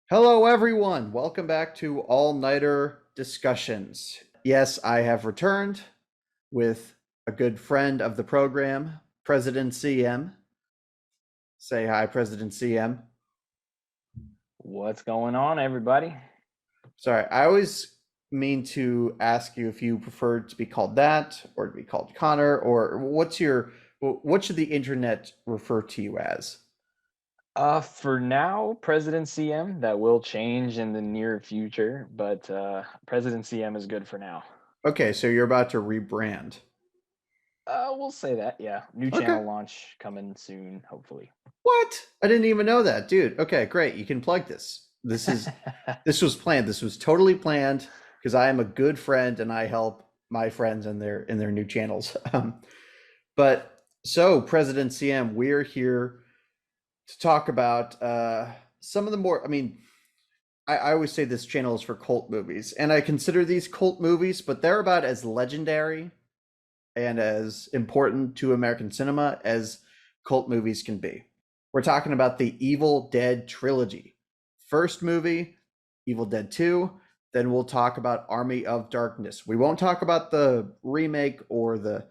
Hello, everyone. Welcome back to All Nighter Discussions. Yes, I have returned with a good friend of the program, President CM. Say hi, President CM. What's going on, everybody? Sorry, I always mean to ask you if you prefer to be called that or to be called Connor, or what should the internet refer to you as? For now, President CM, that will change in the near future, but President CM is good for now. Okay, so you're about to rebrand. We'll say that, yeah. New Okay. channel launch coming soon, hopefully. What? I didn't even know that, dude. Okay, great. You can plug this. This was planned. This was totally planned because I am a good friend and I help my friends in their new channels. But so, President CM, we're here to talk about some of the more. I always say this channel is for cult movies, and I consider these cult movies, but they're about as legendary and as important to American cinema as cult movies can be. We're talking about the Evil Dead Trilogy. First movie, Evil Dead 2, then we'll talk about Army of Darkness. We won't talk about the remake or the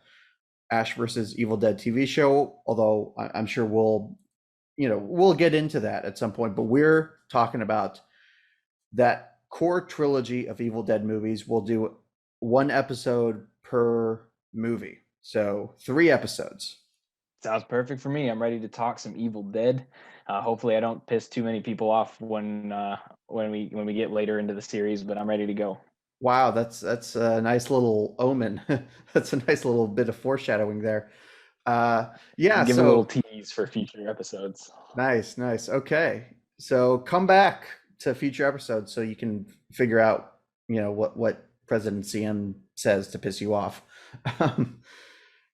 Ash versus Evil Dead TV show, although I'm sure we'll get into that at some point, but we're talking about that core trilogy of Evil Dead movies. We'll do one episode per movie. So 3 episodes. Sounds perfect for me. I'm ready to talk some Evil Dead. Hopefully, I don't piss too many people off when we get later into the series, but I'm ready to go. Wow, that's a nice little omen. That's a nice little bit of foreshadowing there. Yeah, Give a little so tease for future episodes. nice, nice. Okay. So come back to future episodes so you can figure out, what President CM says to piss you off. Um,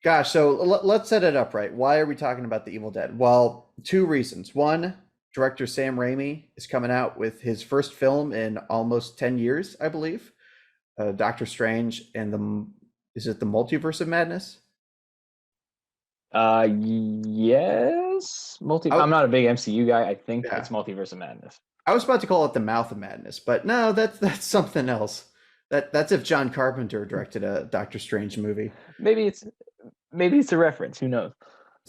Gosh, so let's set it up right. Why are we talking about the Evil Dead? Well, two reasons. One, director Sam Raimi is coming out with his first film in almost 10 years, I believe. Doctor Strange and is it the Multiverse of Madness? Yes, I'm Oh, not a big MCU guy. I think yeah. it's Multiverse of Madness. I was about to call it the Mouth of Madness, but no, that's something else. That's if John Carpenter directed a Doctor Strange movie. Maybe it's maybe it's a reference. Who knows?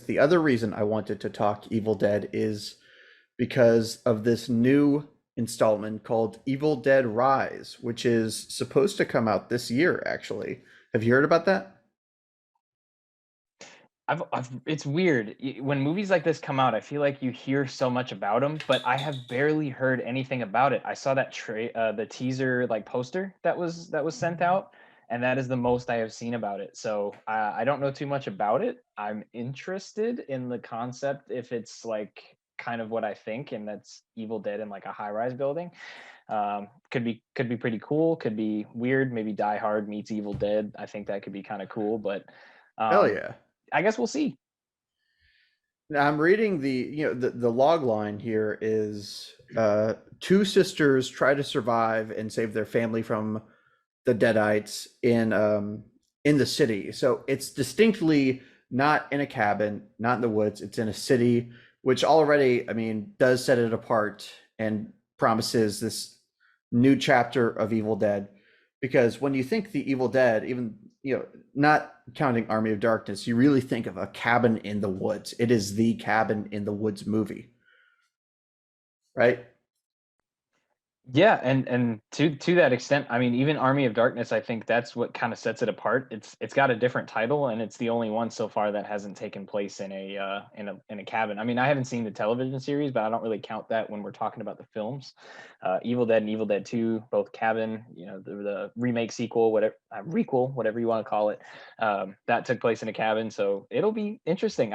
The other reason I wanted to talk Evil Dead is because of this new installment called Evil Dead Rise, which is supposed to come out this year, actually. Have you heard about that? It's weird when movies like this come out. I feel like you hear so much about them, but I have barely heard anything about it. I saw the teaser like poster that was sent out, and that is the most I have seen about it. So I don't know too much about it. I'm interested in the concept if it's like kind of what I think, and that's Evil Dead in like a high-rise building. Could be pretty cool. Could be weird. Maybe Die Hard meets Evil Dead. I think that could be kind of cool, but. Hell Um, yeah. I guess we'll see. Now I'm reading the log line here is two sisters try to survive and save their family from the Deadites in the city. So it's distinctly not in a cabin, not in the woods. It's in a city, which already, I mean, does set it apart and promises this new chapter of Evil Dead. Because when you think the Evil Dead, even not counting Army of Darkness, you really think of a cabin in the woods. It is the cabin in the woods movie, right? Yeah, and to that extent, I mean, even Army of Darkness, I think that's what kind of sets it apart. It's got a different title, and it's the only one so far that hasn't taken place in a cabin. I mean, I haven't seen the television series, but I don't really count that when we're talking about the films. Evil Dead and Evil Dead 2, both cabin. The remake sequel, whatever requel, whatever you want to call it, that took place in a cabin. So it'll be interesting.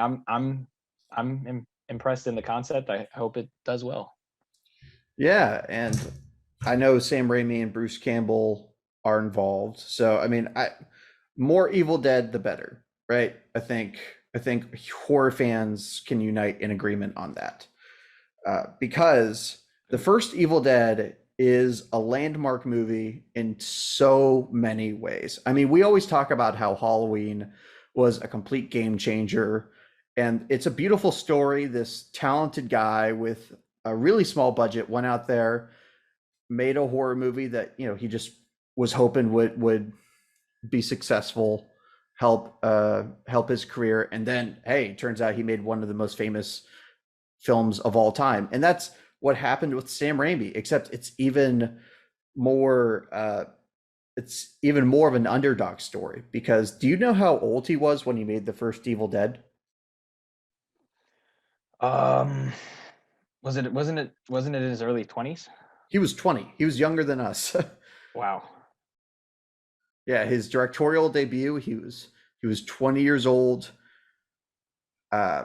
Impressed in the concept. I hope it does well. Yeah, and I know Sam Raimi and Bruce Campbell are involved. So I mean, I more Evil Dead the better, right? I think horror fans can unite in agreement on that. Because the first Evil Dead is a landmark movie in so many ways. I mean, we always talk about how Halloween was a complete game changer, and it's a beautiful story. This talented guy with a really small budget, went out there, made a horror movie that he just was hoping would be successful, help his career, and then hey, turns out he made one of the most famous films of all time, and that's what happened with Sam Raimi. Except more it's even more of an underdog story, because do you know how old he was when he made the first Evil Dead? Um, wasn't it in his early 20s? He was 20. He was younger than us. Wow. Yeah, his directorial debut, he was 20 years old. Uh,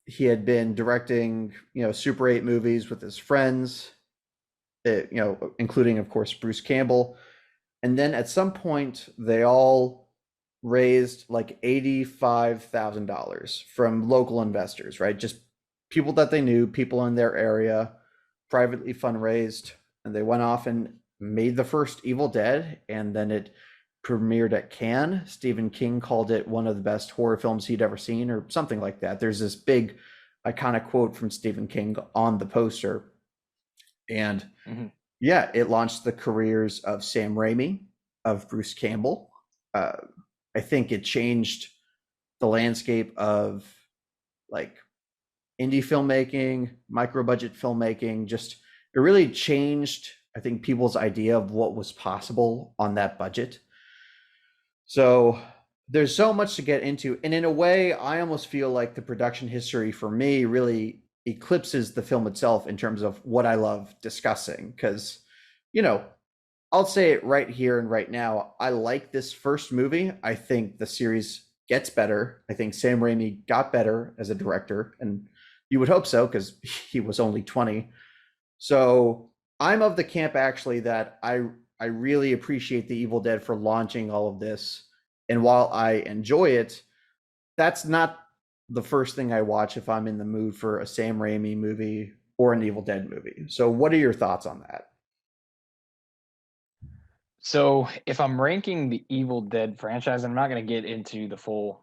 he had been directing, Super 8 movies with his friends, including, of course, Bruce Campbell. And then at some point, they all raised like $85,000 from local investors, right? Just people that they knew, people in their area, privately fundraised, and they went off and made the first Evil Dead, and then it premiered at Cannes. Stephen King called it one of the best horror films he'd ever seen, or something like that. There's this big iconic quote from Stephen King on the poster. And Mhm. yeah, it launched the careers of Sam Raimi, of Bruce Campbell. Uh, I think it changed the landscape of like indie filmmaking, micro budget filmmaking. Just it really changed, I think, people's idea of what was possible on that budget. So there's so much to get into. And in a way, I almost feel like the production history for me really eclipses the film itself in terms of what I love discussing. Because, you know, I'll say it right here and right now. I like this first movie. I think the series gets better. I think Sam Raimi got better as a director, and you would hope so because he was only 20. So I'm of the camp actually that I really appreciate the Evil Dead for launching all of this. And while I enjoy it, that's not the first thing I watch if I'm in the mood for a Sam Raimi movie or an Evil Dead movie. So what are your thoughts on that? So if I'm ranking the Evil Dead franchise, I'm not going to get into the full,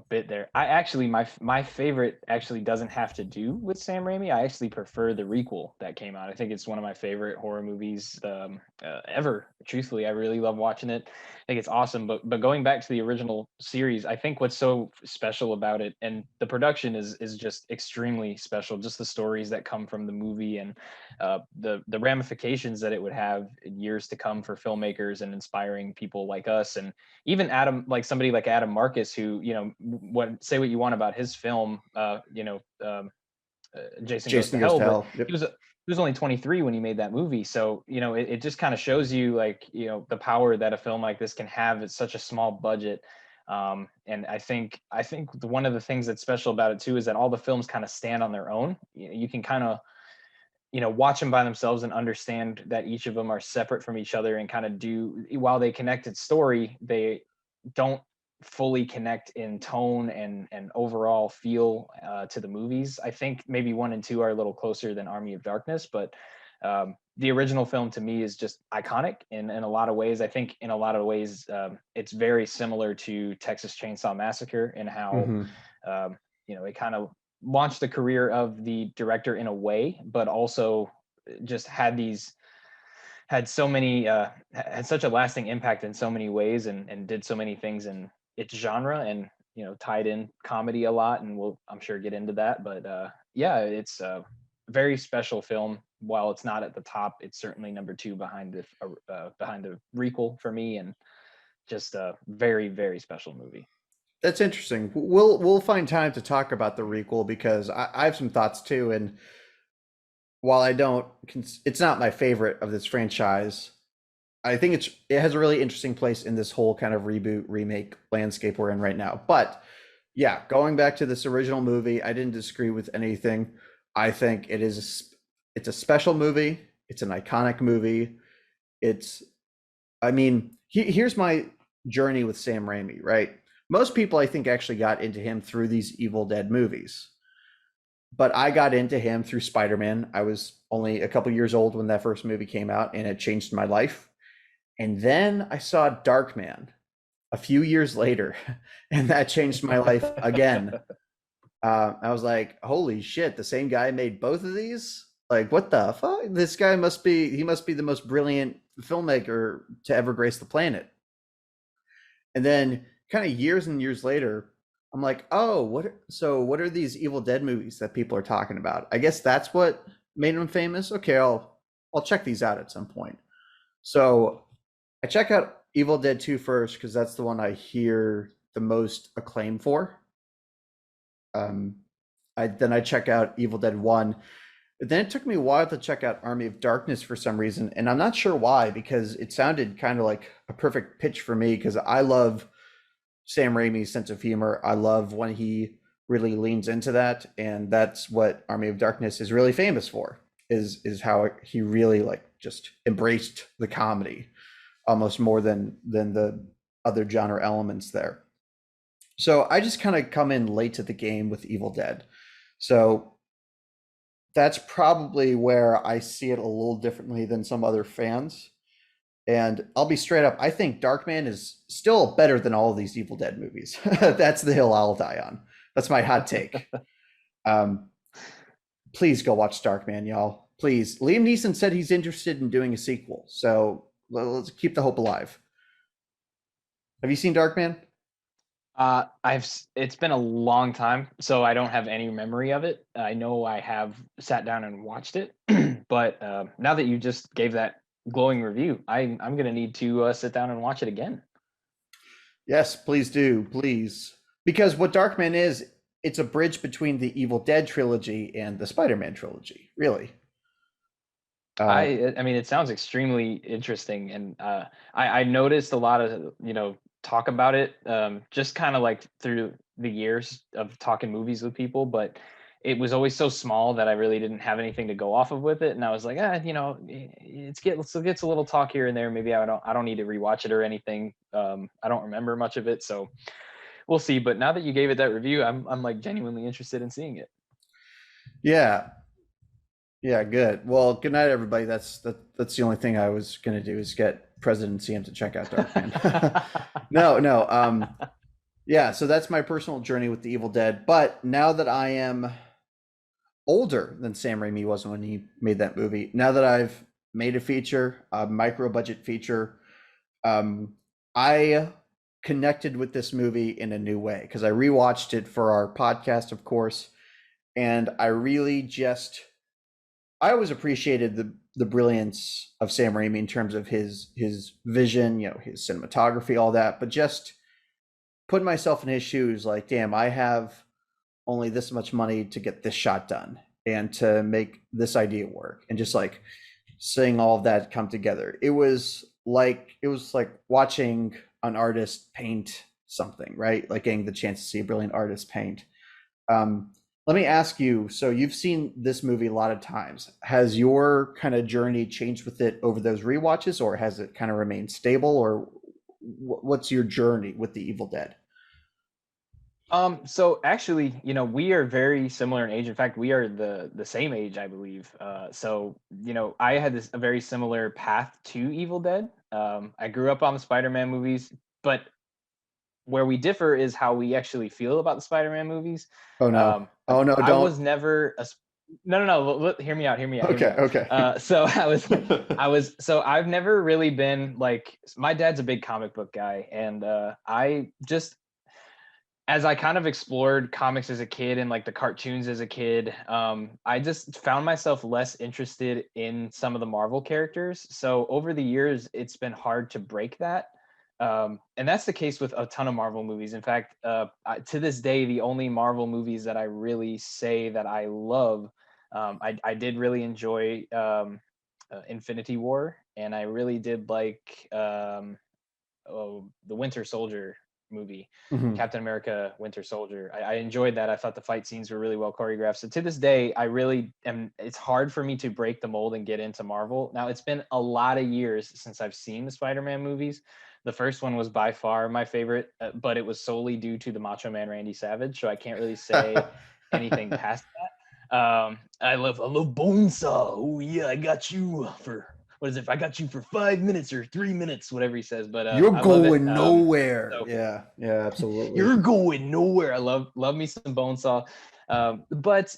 bit there. I actually my favorite actually doesn't have to do with Sam Raimi. I actually prefer the requel that came out. I think it's one of my favorite horror movies ever. Truthfully, I really love watching it. I think it's awesome. But going back to the original series, I think what's so special about it, and the production is just extremely special. Just the stories that come from the movie, and the ramifications that it would have in years to come for filmmakers and inspiring people like us, and even Adam, like somebody like Adam Marcus, who what say what you want about his film, Jason Goes to Jason Goes Hell, to but Hell. Yep. he was only 23 when he made that movie. So it just kind of shows you, like, the power that a film like this can have at such a small budget. And I think one of the things that's special about it too is that all the films kind of stand on their own. You can kind of watch them by themselves and understand that each of them are separate from each other, and kind of do, while they connect in story, they don't fully connect in tone and overall feel to the movies. I think maybe 1 and 2 are a little closer than Army of Darkness, but the original film to me is just iconic in a lot of ways. I think in a lot of ways it's very similar to Texas Chainsaw Massacre in how Mm-hmm. it kind of launched the career of the director in a way, but also just had so many had such a lasting impact in so many ways, and did so many things in its genre, and tied in comedy a lot, and we'll, I'm sure, get into that. But yeah, it's a very special film. While it's not at the top, it's certainly number two behind the requel for me, and just a very, very special movie. That's interesting. We'll find time to talk about the requel because I have some thoughts too. And while I don't, it's not my favorite of this franchise. I think it has a really interesting place in this whole kind of reboot remake landscape we're in right now. But yeah, going back to this original movie, I didn't disagree with anything. I think it's a special movie. It's an iconic movie. It's I mean, here's my journey with Sam Raimi, right? Most people, I think, actually got into him through these Evil Dead movies. But I got into him through Spider-Man. I was only a couple years old when that first movie came out, and it changed my life. And then I saw Darkman a few years later, and that changed my life again. I was like, holy shit, the same guy made both of these? Like, what the fuck? This guy must be, he must be the most brilliant filmmaker to ever grace the planet. And then kind of years and years later, I'm like, oh, what are these Evil Dead movies that people are talking about? I guess that's what made him famous. Okay, I'll check these out at some point. So I check out Evil Dead 2 first because that's the one I hear the most acclaim for. Um, I check out Evil Dead 1. Then it took me a while to check out Army of Darkness for some reason, and I'm not sure why because it sounded kind of like a perfect pitch for me because I love Sam Raimi's sense of humor. I love when he really leans into that, and that's what Army of Darkness is really famous for. Is how he really like just embraced the comedy almost more than the other genre elements there. So I just kind of come in late to the game with Evil Dead. So that's probably where I see it a little differently than some other fans. And I'll be straight up, I think Darkman is still better than all of these Evil Dead movies. That's the hill I'll die on. That's my hot take. Um, please go watch Darkman, y'all. Please. Liam Neeson said he's interested in doing a sequel. So let's keep the hope alive. Have you seen Darkman? It's been a long time, so I don't have any memory of it. I know I have sat down and watched it, but now that you just gave that glowing review, I'm gonna need to sit down and watch it again. Yes, please do, please. Because what Darkman is, it's a bridge between the Evil Dead trilogy and the Spider-Man trilogy, really. Uh, I mean, it sounds extremely interesting, and I noticed a lot of talk about it, just kind of like through the years of talking movies with people, but it was always so small that I really didn't have anything to go off of with it, and I was like, it gets a little talk here and there. Maybe I don't need to rewatch it or anything. I don't remember much of it, so we'll see. But now that you gave it that review, I'm like genuinely interested in seeing it. yeah, yeah, good. Well, good night, everybody. That's the only thing I was gonna do is get President CM to check out Darkman. No, no. Yeah, so that's my personal journey with the Evil Dead. But now that I am older than Sam Raimi was when he made that movie, now that I've made a feature, a micro budget feature, um, I connected with this movie in a new way because I rewatched it for our podcast, of course, and I really just I always appreciated the brilliance of Sam Raimi in terms of his vision, his cinematography, all that, but just putting myself in his shoes, like, damn, I have only this much money to get this shot done and to make this idea work, and just like seeing all of that come together. It was like watching an artist paint something, right? Like getting the chance to see a brilliant artist paint. Um, Let me ask you, so you've seen this movie a lot of times. Has your kind of journey changed with it over those rewatches, or has it kind of remained stable, or what's your journey with the Evil Dead? So actually, we are very similar in age. In fact, we are the same age, I believe. So I had a very similar path to Evil Dead. I grew up on the Spider-Man movies, but where we differ is how we actually feel about the Spider-Man movies. Oh no. Oh no, I don't. was never a no, no, no. Hear me out. Hear me out. Hear me Okay, out. okay. So so I've never really been like, my dad's a big comic book guy, and I just, as I kind of explored comics as a kid and like the cartoons as a kid, I just found myself less interested in some of the Marvel characters. So over the years, it's been hard to break that. And that's the case with a ton of Marvel movies. In fact, to this day, the only Marvel movies that I really say that I love, I did really enjoy Infinity War, and I really did like the Winter Soldier movie, Mhm. Captain America Winter Soldier. I enjoyed that. I thought the fight scenes were really well choreographed. So to this day, I really am, it's hard for me to break the mold and get into Marvel. Now, it's been a lot of years since I've seen the Spider-Man movies. The first one was by far my favorite, but it was solely due to the Macho Man Randy Savage. So I can't really say anything past that. I love Bonesaw. Oh yeah, I got you for, what is it? If I got you for 5 minutes or 3 minutes, whatever he says. But You're I love it. going nowhere. So Yeah, yeah, absolutely. you're going nowhere. I love me some Bonesaw. But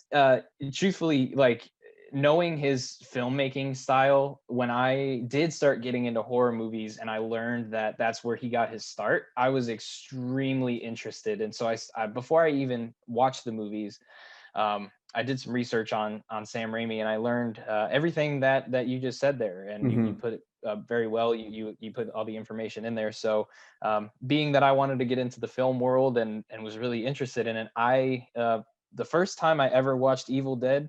truthfully, like, knowing his filmmaking style, when I did start getting into horror movies and I learned that that's where he got his start, I was extremely interested. And so before I even watched the movies, I did some research on Sam Raimi, and I learned everything that you just said there, and you Hmm. put it very well. You put all the information in there. So, being that I wanted to get into the film world and was really interested in it, the first time I ever watched Evil Dead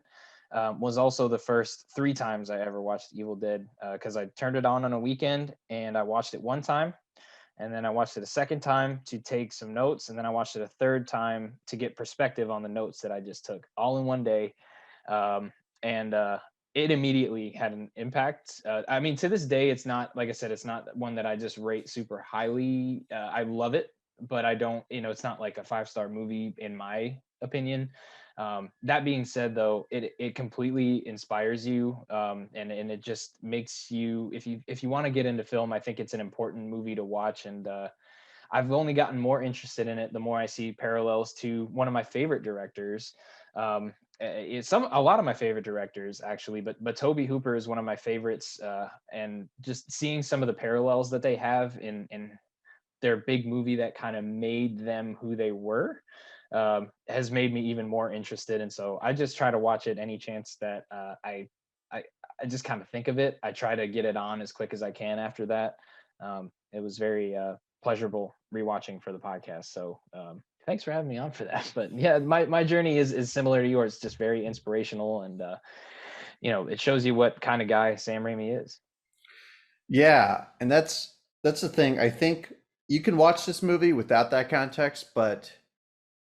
was also the first 3 times I ever watched Evil Dead, because I turned it on a weekend and I watched it one time, and then I watched it a second time to take some notes, and then I watched it a third time to get perspective on the notes that I just took, all in one day. um, and It immediately had an impact. I mean, to this day, it's not, like I said, it's not one that I just rate super highly. I love it, but I don't, it's not like a 5-star movie in my opinion. That being said, though, it completely inspires you, and it just makes you, if you want to get into film, I think it's an important movie to watch. And I've only gotten more interested in it the more I see parallels to one of my favorite directors. It's a lot of my favorite directors actually, but Toby Hooper is one of my favorites, and just seeing some of the parallels that they have in their big movie that kind of made them who they were, has made me even more interested. And so I just try to watch it any chance that I I just kind of think of it. I try to get it on as quick as I can after that. It was very pleasurable rewatching for the podcast. So thanks for having me on for that. But yeah, my journey is similar to yours, just very inspirational, and it shows you what kind of guy Sam Raimi is. Yeah, and that's the thing. I think you can watch this movie without that context, but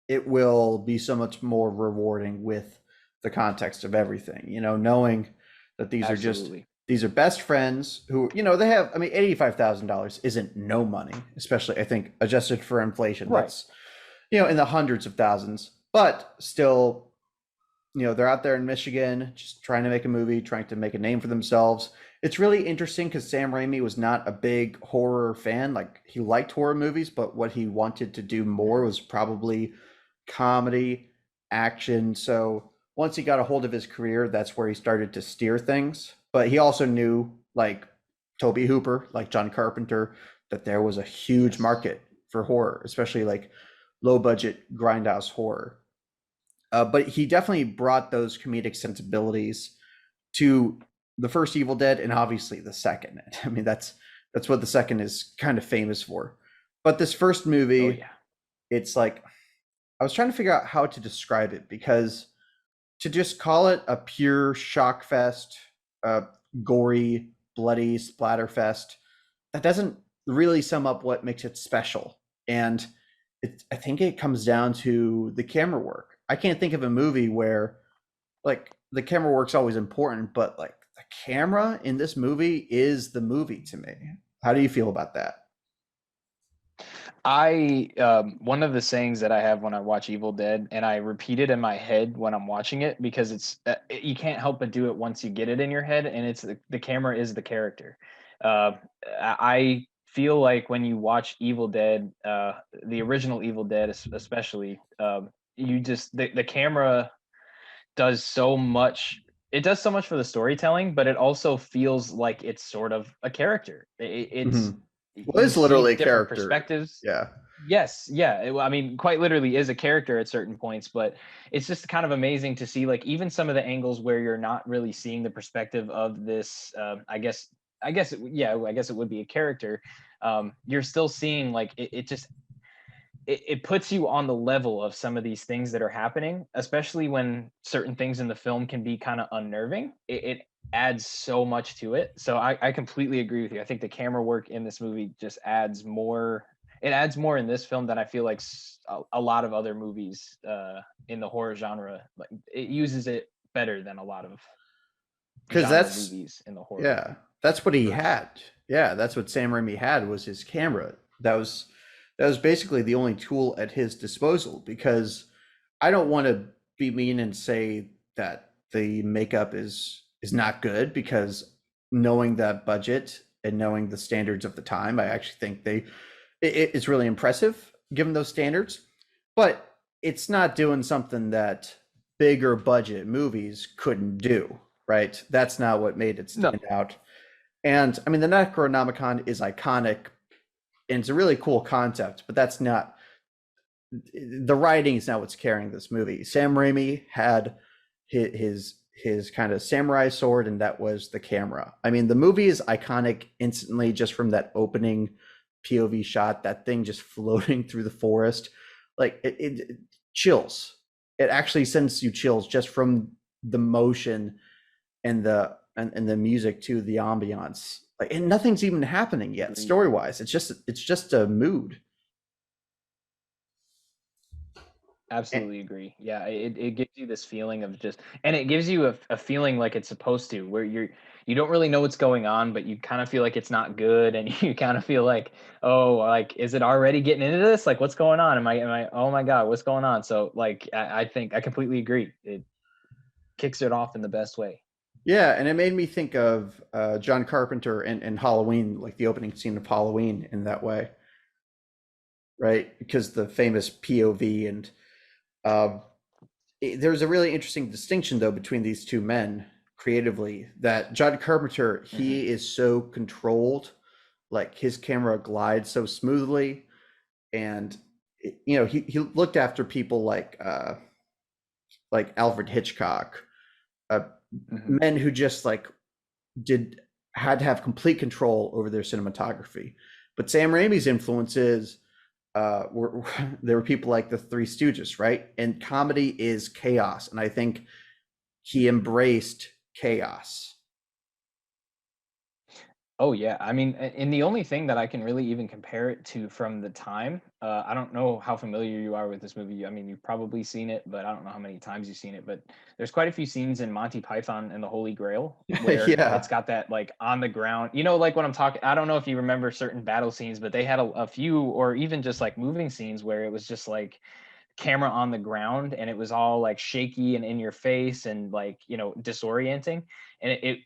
it will be so much more rewarding with the context of everything. Knowing that Absolutely. these are best friends who, they have. I mean, $85,000 isn't no money, especially I think adjusted for inflation. Right. That's in the hundreds of thousands, but still, they're out there in Michigan just trying to make a movie, trying to make a name for themselves. It's really interesting because Sam Raimi was not a big horror fan. Like, he liked horror movies, but what he wanted to do more was probably comedy, action. So once he got a hold of his career, that's where he started to steer things. But he also knew, like Toby Hooper, like John Carpenter, that there was a huge Yes. market for horror, especially like low budget grindhouse horror. But he definitely brought those comedic sensibilities to the first Evil Dead, and obviously the second. I mean, that's what the second is kind of famous for. But this first Oh movie, yeah. it's like, I was trying to figure out how to describe it, because to just call it a pure shock fest, gory, bloody splatter fest, that doesn't really sum up what makes it special. And I think it comes down to the camera work. I can't think of a movie where, like, the camera work's always important, but like the camera in this movie is the movie to me. How do you feel about that? I One of the sayings that I have when I watch Evil Dead, and I repeat it in my head when I'm watching it, because you can't help but do it once you get it in your head, and it's the camera is the character. Uh, I feel like when you watch Evil Dead, the original Evil Dead, especially, you just the camera does so much. It does so much for the storytelling, but it also feels like it's sort of a character. Hmm. Well, You it's literally see a different character. perspectives. Yeah. Yes, yeah. I mean, quite literally is a character at certain points, but it's just kind of amazing to see, like, even some of the angles where you're not really seeing the perspective of this. I guess it would be a character. You're still seeing, like, it just it puts you on the level of some of these things that are happening, especially when certain things in the film can be kind of unnerving. It adds so much to it. So I completely agree with you. I think the camera work in this movie just adds more. It adds more in this film than I feel like a lot of other movies in the horror genre. Like, it uses it better than a lot of Because genre that's, movies in the horror yeah, that's what he verse. had. Yeah, that's what Sam Raimi had, was his camera. That was basically the only tool at his disposal, because I don't want to be mean and say that the makeup is not good, because knowing that budget and knowing the standards of the time, I actually think it's really impressive given those standards. But it's not doing something that bigger budget movies couldn't do. right? That's not what made it No. stand out. And I mean, the Necronomicon is iconic and it's a really cool concept, but that's not the writing is not what's carrying this movie. Sam Raimi had his kind of samurai sword, and that was the camera. I mean, the movie is iconic instantly just from that opening POV shot, that thing just floating through the forest, like it chills. It actually sends you chills just from the motion and the music to the ambiance. Like, and nothing's even happening yet Agreed. story wise. It's just a mood. And, Absolutely agree. Yeah, it gives you this feeling of just, and it gives you a feeling like it's supposed to, where you don't really know what's going on, but you kind of feel like it's not good, and you kind of feel like, oh, like, is it already getting into this? Like, what's going on? Am I? Oh my God, what's going on? So, like, I think I completely agree. It kicks it off in the best way. yeah, and it made me think of John Carpenter and Halloween, like the opening scene of Halloween in that way, right? Because the famous POV and um, there's a really interesting distinction though between these two men creatively. That John Carpenter, Hmm. he is so controlled, like his camera glides so smoothly, and he looked after people like Alfred Hitchcock, uh, Hmm. men who just like did had to have complete control over their cinematography. But Sam Raimi's influences were there were people like the Three Stooges, right? And comedy is chaos, and I think he embraced chaos. Oh yeah, I mean, and the only thing that I can really even compare it to from the time, I don't know how familiar you are with this movie. I mean, you've probably seen it, but I don't know how many times you've seen it. But there's quite a few scenes in Monty Python and the Holy Grail where Yeah, it's got that like on the ground. Like when I'm talking, I don't know if you remember certain battle scenes, but they had a few, or even just like moving scenes where it was just like camera on the ground and it was all like shaky and in your face and like disorienting, and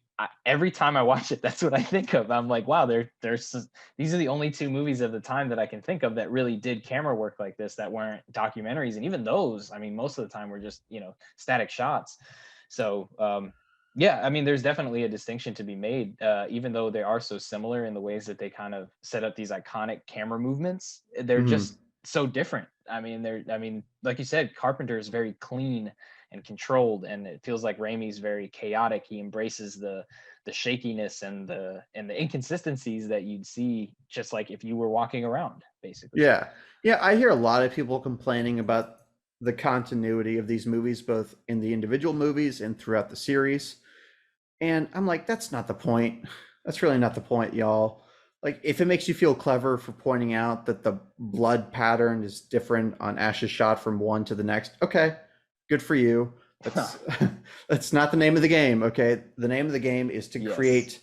every time I watch it, that's what I think of. I'm like, wow, these are the only two movies of the time that I can think of that really did camera work like this, that weren't documentaries, and even those, I mean, most of the time were just static shots. So yeah, I mean, there's definitely a distinction to be made, even though they are so similar in the ways that they kind of set up these iconic camera movements. They're mm, just so different. I mean, like you said, Carpenter is very clean and controlled, and it feels like Raimi's very chaotic. He embraces the shakiness and the inconsistencies that you'd see just like if you were walking around, basically. yeah, yeah. I hear a lot of people complaining about the continuity of these movies, both in the individual movies and throughout the series. And I'm like, that's not the point. That's really not the point, y'all. Like, if it makes you feel clever for pointing out that the blood pattern is different on Ash's shot from one to the next, okay, good for you. That's that's not the name of the game. Okay, the name of the game is to Yes. create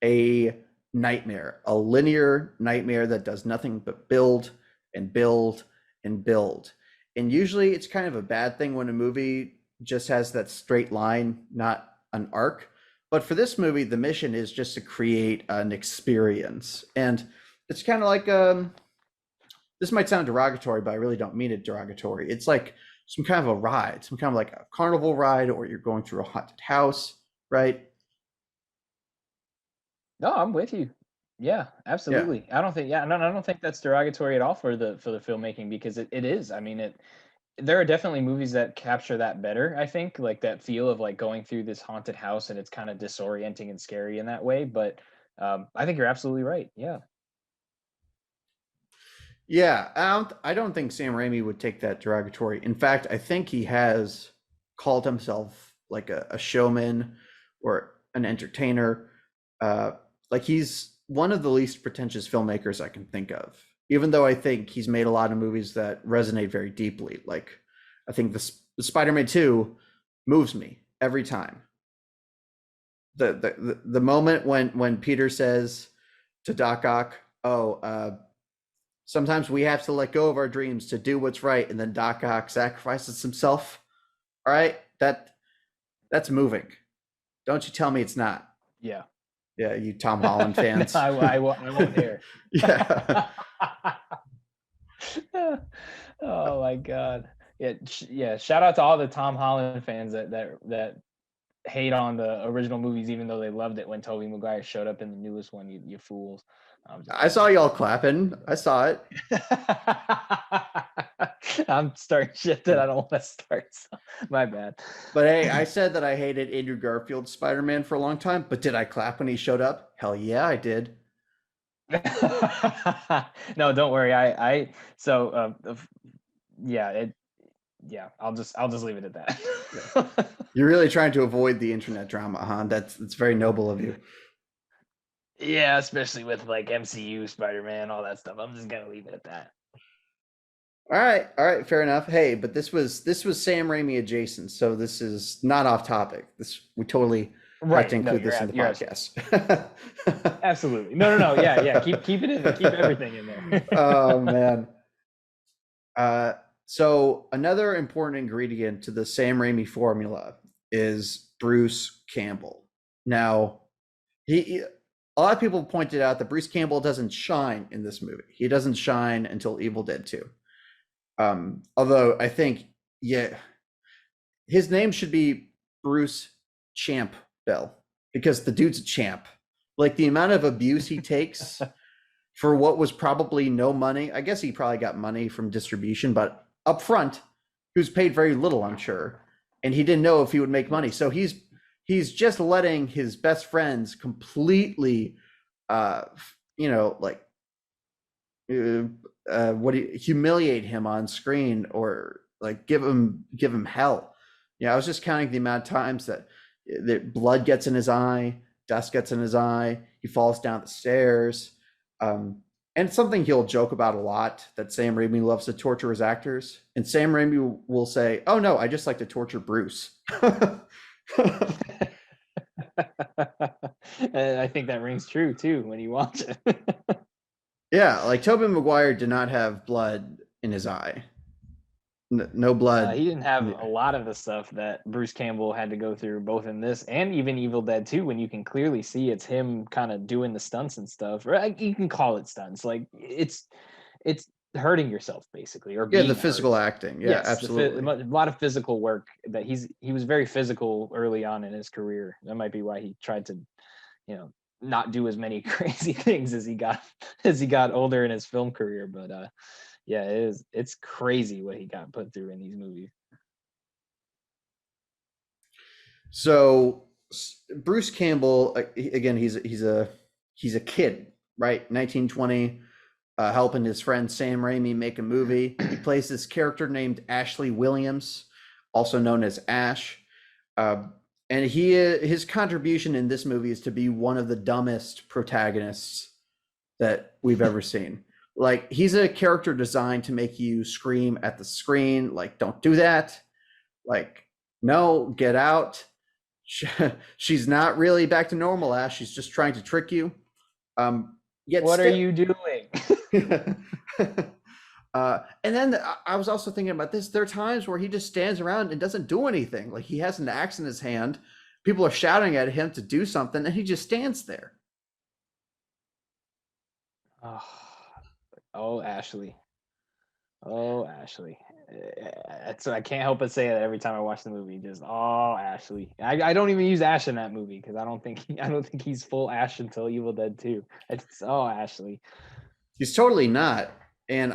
a nightmare, a linear nightmare that does nothing but build and build and build. And usually, it's kind of a bad thing when a movie just has that straight line, not an arc. But for this movie, the mission is just to create an experience. And it's kind of like this might sound derogatory, but I really don't mean it derogatory. It's like some kind of a ride, some kind of like a carnival ride, or you're going through a haunted house, right? No, I'm with you. Yeah, Yeah. absolutely. I don't think, yeah, no, I don't think that's derogatory at all for the filmmaking, because it is. I mean, there are definitely movies that capture that better, I think, like that feel of like going through this haunted house and it's kind of disorienting and scary in that way. But I think you're absolutely right. Yeah. Yeah. I don't think Sam Raimi would take that derogatory. In fact, I think he has called himself like a showman or an entertainer. Uh, like he's one of the least pretentious filmmakers I can think of. Even though I think he's made a lot of movies that resonate very deeply. Like I think the Spider-Man 2 moves me every time. The moment when Peter says to Doc Ock, "Oh, sometimes we have to let go of our dreams to do what's right," and then Doc Ock sacrifices himself. All right, that's moving. Don't you tell me it's not. Yeah. Yeah, you Tom Holland No, fans. I won't dare. Yeah. Oh my God. Yeah. Yeah. Shout out to all the Tom Holland fans that hate on the original movies, even though they loved it when Tobey Maguire showed up in the newest one. You fools! I'm just I saw kidding. y'all clapping. I saw it. I'm starting shit that I don't want to start. So my bad. But hey, I said that I hated Andrew Garfield's Spider-Man for a long time, but did I clap when he showed up? Hell yeah, I did. No, don't worry. I so yeah, I'll just leave it at Yeah. that. You're really trying to avoid the internet drama, huh? That's very noble of you. Yeah, especially with like MCU, Spider-Man, all that stuff. I'm just gonna leave it at that. All right, fair enough. Hey, but this was Sam Raimi adjacent, so this is not off topic. This we totally have to Right. No, include this in the you're podcast. absolutely. No. Yeah. Keep it in there. Keep everything in there. Oh man. Uh, so another important ingredient to the Sam Raimi formula is Bruce Campbell. Now, a lot of people pointed out that Bruce Campbell doesn't shine in this movie. He doesn't shine until Evil Dead 2. Although I think, yeah, his name should be Bruce Champ Bell because the dude's a champ. Like the amount of abuse he takes for what was probably no money. I guess he probably got money from distribution, but up front, he was paid very little, I'm sure, and he didn't know if he would make money. So he's just letting his best friends completely, uh, like humiliate him on screen or like give him hell. Yeah, I was just counting the amount of times that blood gets in his eye, dust gets in his eye, he falls down the stairs. And it's something he'll joke about a lot, that Sam Raimi loves to torture his actors. And Sam Raimi will say, "Oh no, I just like to torture Bruce." And I think that rings true too when you watch it. Yeah, like Tobey Maguire did not have blood in his eye. No blood. He didn't have a lot of the stuff that Bruce Campbell had to go through, both in this and even Evil Dead 2, when you can clearly see it's him kind of doing the stunts and stuff. Or you can call it stunts. Like it's hurting yourself basically, or Yeah, the being hurt. physical acting. Yeah, Yes, a absolutely. lot of physical work that he was very physical early on in his career. That might be why he tried to, not do as many crazy things as he got older in his film career. But yeah, it's crazy what he got put through in these movies. So Bruce Campbell, again, he's a kid, right? 1920, helping his friend Sam Raimi make a movie. He plays this character named Ashley Williams, also known as Ash. Uh, and his contribution in this movie is to be one of the dumbest protagonists that we've ever seen. Like he's a character designed to make you scream at the screen, like "Don't do that!" Like "No, get out!" She's not really back to normal, Ash. She's just trying to trick you. Yet What are still, you doing? and then I was also thinking about this. There are times where he just stands around and doesn't do anything. Like he has an axe in his hand. People are shouting at him to do something, and he just stands there. Oh, oh, Ashley. Oh, Ashley. So I can't help but say that every time I watch the movie. Just oh, Ashley. I don't even use Ash in that movie because I don't think he's full Ash until Evil Dead 2. It's oh, Ashley. He's totally not. And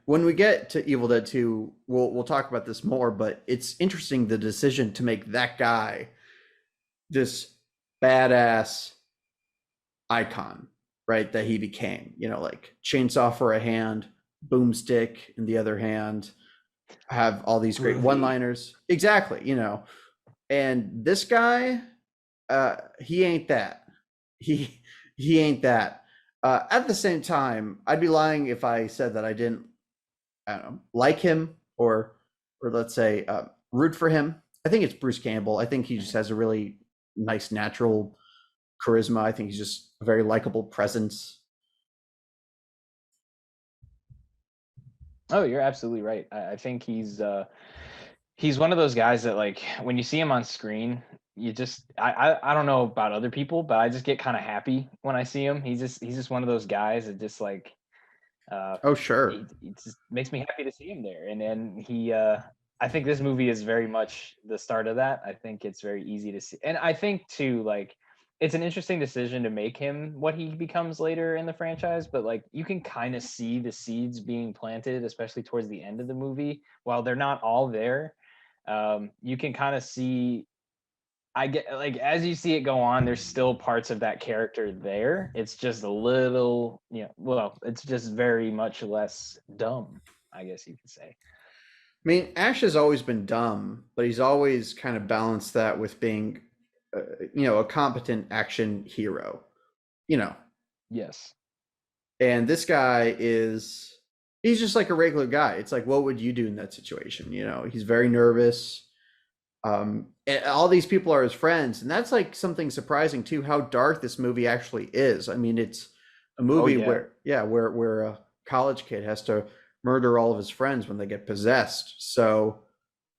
when we get to Evil Dead 2, we'll talk about this more, but it's interesting the decision to make that guy this badass icon, right? That he became, like chainsaw for a hand, boomstick in the other hand, have all these great Groovy. one-liners. Exactly, And this guy, he ain't that. He ain't that. At the same time, I'd be lying if I said that I don't know, like him or let's say root for him. I think it's Bruce Campbell. I think he just has a really nice natural charisma. I think he's just a very likable presence. Oh, you're absolutely right. I think he's one of those guys that like when you see him on screen, you just I don't know about other people, but I just get kind of happy when I see him. He's just one of those guys that just like Oh, sure. it just makes me happy to see him there. And then I think this movie is very much the start of that. I think it's very easy to see. And I think too, like, it's an interesting decision to make him what he becomes later in the franchise, but like you can kind of see the seeds being planted, especially towards the end of the movie. While they're not all there, you can kind of see, I get, like, as you see it go on, there's still parts of that character there. It's just a little, well, it's just very much less dumb, I guess you could say. I mean, Ash has always been dumb, but he's always kind of balanced that with being, a competent action hero, you know. Yes. And this guy he's just like a regular guy. It's like, what would you do in that situation? He's very nervous. And all these people are his friends, and that's like something surprising too, how dark this movie actually is. I mean, it's a movie yeah. where a college kid has to murder all of his friends when they get possessed. So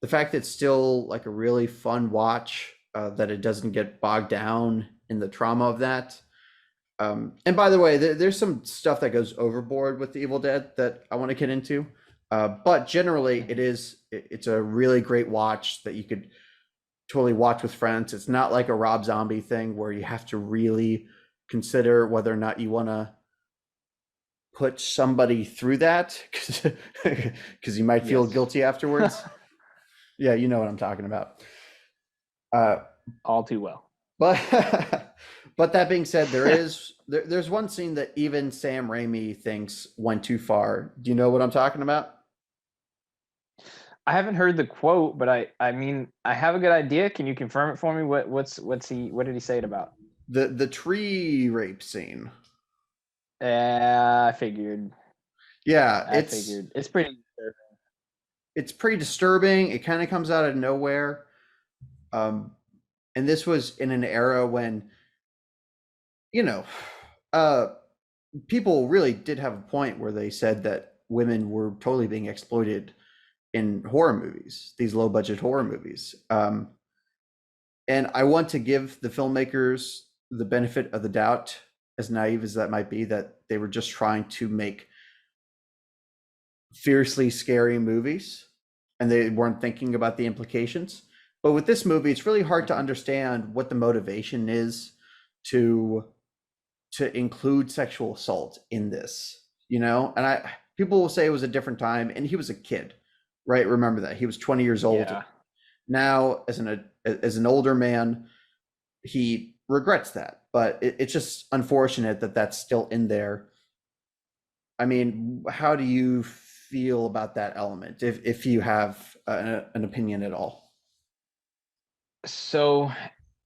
the fact that it's still like a really fun watch, that it doesn't get bogged down in the trauma of that. And by the way, there's some stuff that goes overboard with the Evil Dead that I want to get into. But generally, it's a really great watch that you could totally watch with friends. It's not like a Rob Zombie thing where you have to really consider whether or not you want to put somebody through that because you might feel guilty afterwards. Yeah, you know what I'm talking about. All too well. But that being said, there's one scene that even Sam Raimi thinks went too far. Do you know what I'm talking about? I haven't heard the quote, but I mean, I have a good idea. Can you confirm it for me? What did he say it about? The tree rape scene. I figured. Yeah, it's pretty disturbing. It's pretty disturbing. It kind of comes out of nowhere. And this was in an era when, people really did have a point where they said that women were totally being exploited in horror movies, these low budget horror movies. And I want to give the filmmakers the benefit of the doubt, as naive as that might be, that they were just trying to make fiercely scary movies and they weren't thinking about the implications. But with this movie, it's really hard to understand what the motivation is to include sexual assault in this, and people will say it was a different time and he was a kid, right? Remember that he was 20 years old. Yeah. Now as an older man, he regrets that, but it's just unfortunate that that's still in there. I mean, how do you feel about that element, if you have an opinion at all? So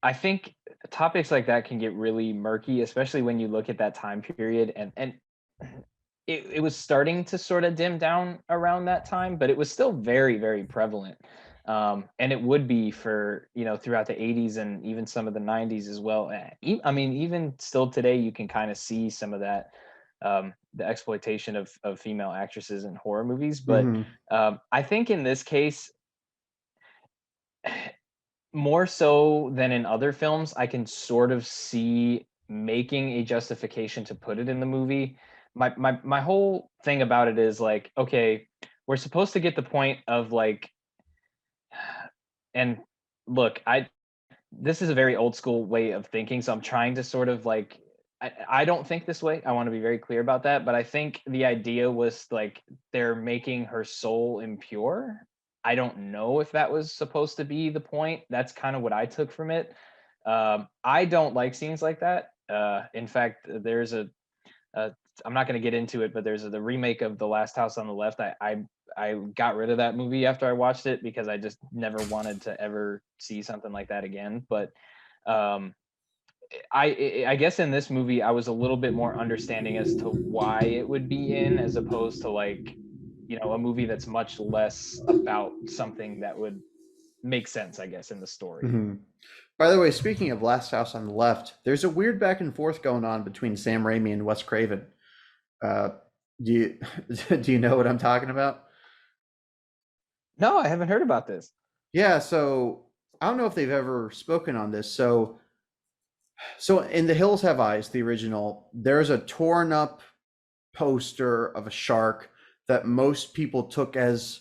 I think topics like that can get really murky, especially when you look at that time period, and it was starting to sort of dim down around that time, but it was still very, very prevalent. And it would be for, throughout the 80s and even some of the 90s as well. I mean, even still today, you can kind of see some of that, the exploitation of female actresses in horror movies. But I think in this case, more so than in other films, I can sort of see making a justification to put it in the movie. My whole thing about it is like, okay, we're supposed to get the point of like, and look, this is a very old school way of thinking, so I'm trying to sort of like, I don't think this way. I want to be very clear about that, but I think the idea was like they're making her soul impure. I don't know if that was supposed to be the point. That's kind of what I took from it. I don't like scenes like that. In fact, there's I'm not going to get into it, but there's the remake of The Last House on the Left. I got rid of that movie after I watched it because I just never wanted to ever see something like that again. But I guess in this movie I was a little bit more understanding as to why it would be in, as opposed to like, a movie that's much less about something that would make sense, I guess, in the story. By the way, speaking of Last House on the Left, there's a weird back and forth going on between Sam Raimi and Wes Craven. Do you do you know what I'm talking about? No, I haven't heard about this. Yeah, so I don't know if they've ever spoken on this. So in The Hills Have Eyes, the original, there's a torn up poster of a shark that most people took as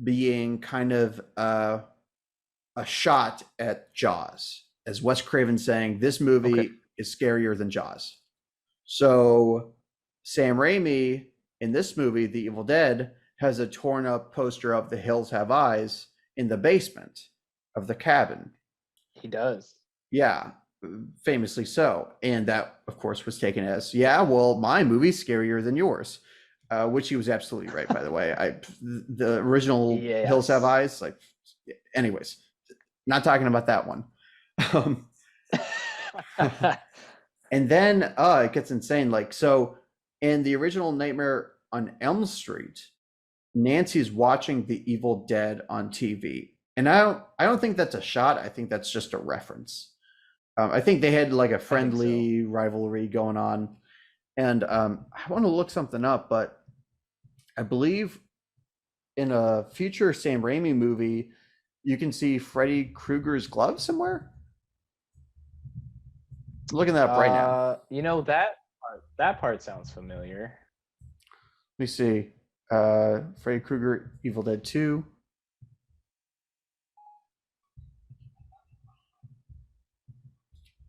being kind of a shot at Jaws, as Wes Craven saying this Okay. movie is scarier than Jaws. So Sam Raimi in this movie, The Evil Dead, has a torn up poster of The Hills Have Eyes in the basement of the cabin. He does. Yeah, famously so. And that, of course, was taken as, yeah, well, my movie's scarier than yours, which he was absolutely right, by the way. The original Hills Have Yes. Eyes, like, anyways, not talking about that one. Um, and then it gets insane. Like, so in the original Nightmare on Elm Street, Nancy's watching The Evil Dead on TV. And I don't think that's a shot. I think that's just a reference. I think they had like a I think so. friendly rivalry going on. And I want to look something up, but I believe in a future Sam Raimi movie, you can see Freddy Krueger's glove somewhere. I'm looking that up right now. That part sounds familiar. Let me see. Freddy Krueger, Evil Dead 2.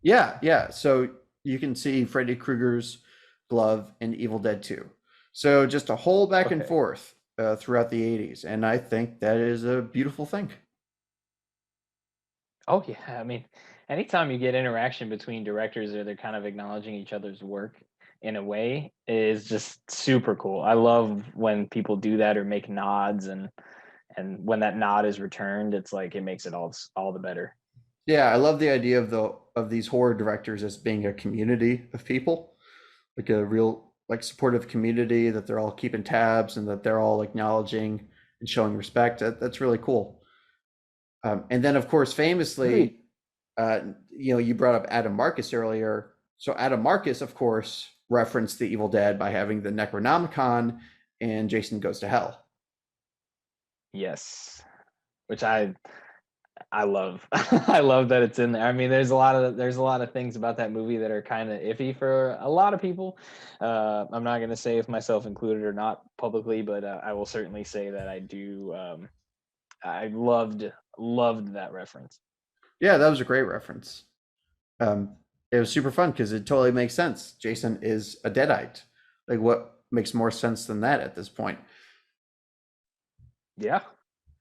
Yeah, yeah. So you can see Freddy Krueger's glove in Evil Dead 2. So just a whole back and Okay. forth throughout the 80s. And I think that is a beautiful thing. Oh yeah, I mean, anytime you get interaction between directors or they're kind of acknowledging each other's work in a way is just super cool. I love when people do that or make nods, and when that nod is returned, it's like it makes it all the better. Yeah, I love the idea of these horror directors as being a community of people, like a real like supportive community that they're all keeping tabs and that they're all acknowledging and showing respect. That's really cool. And then, of course, Agreed. famously, you brought up Adam Marcus earlier. So Adam Marcus, of course, referenced the Evil Dead by having the Necronomicon and Jason Goes to Hell. Yes. Which I love. I love that it's in there. I mean, there's a lot of things about that movie that are kind of iffy for a lot of people. I'm not going to say if myself included or not publicly, but I will certainly say that I do. I loved that reference. Yeah, that was a great reference. Um, it was super fun because it totally makes sense. Jason is a Deadite. Like, what makes more sense than that at this point? Yeah,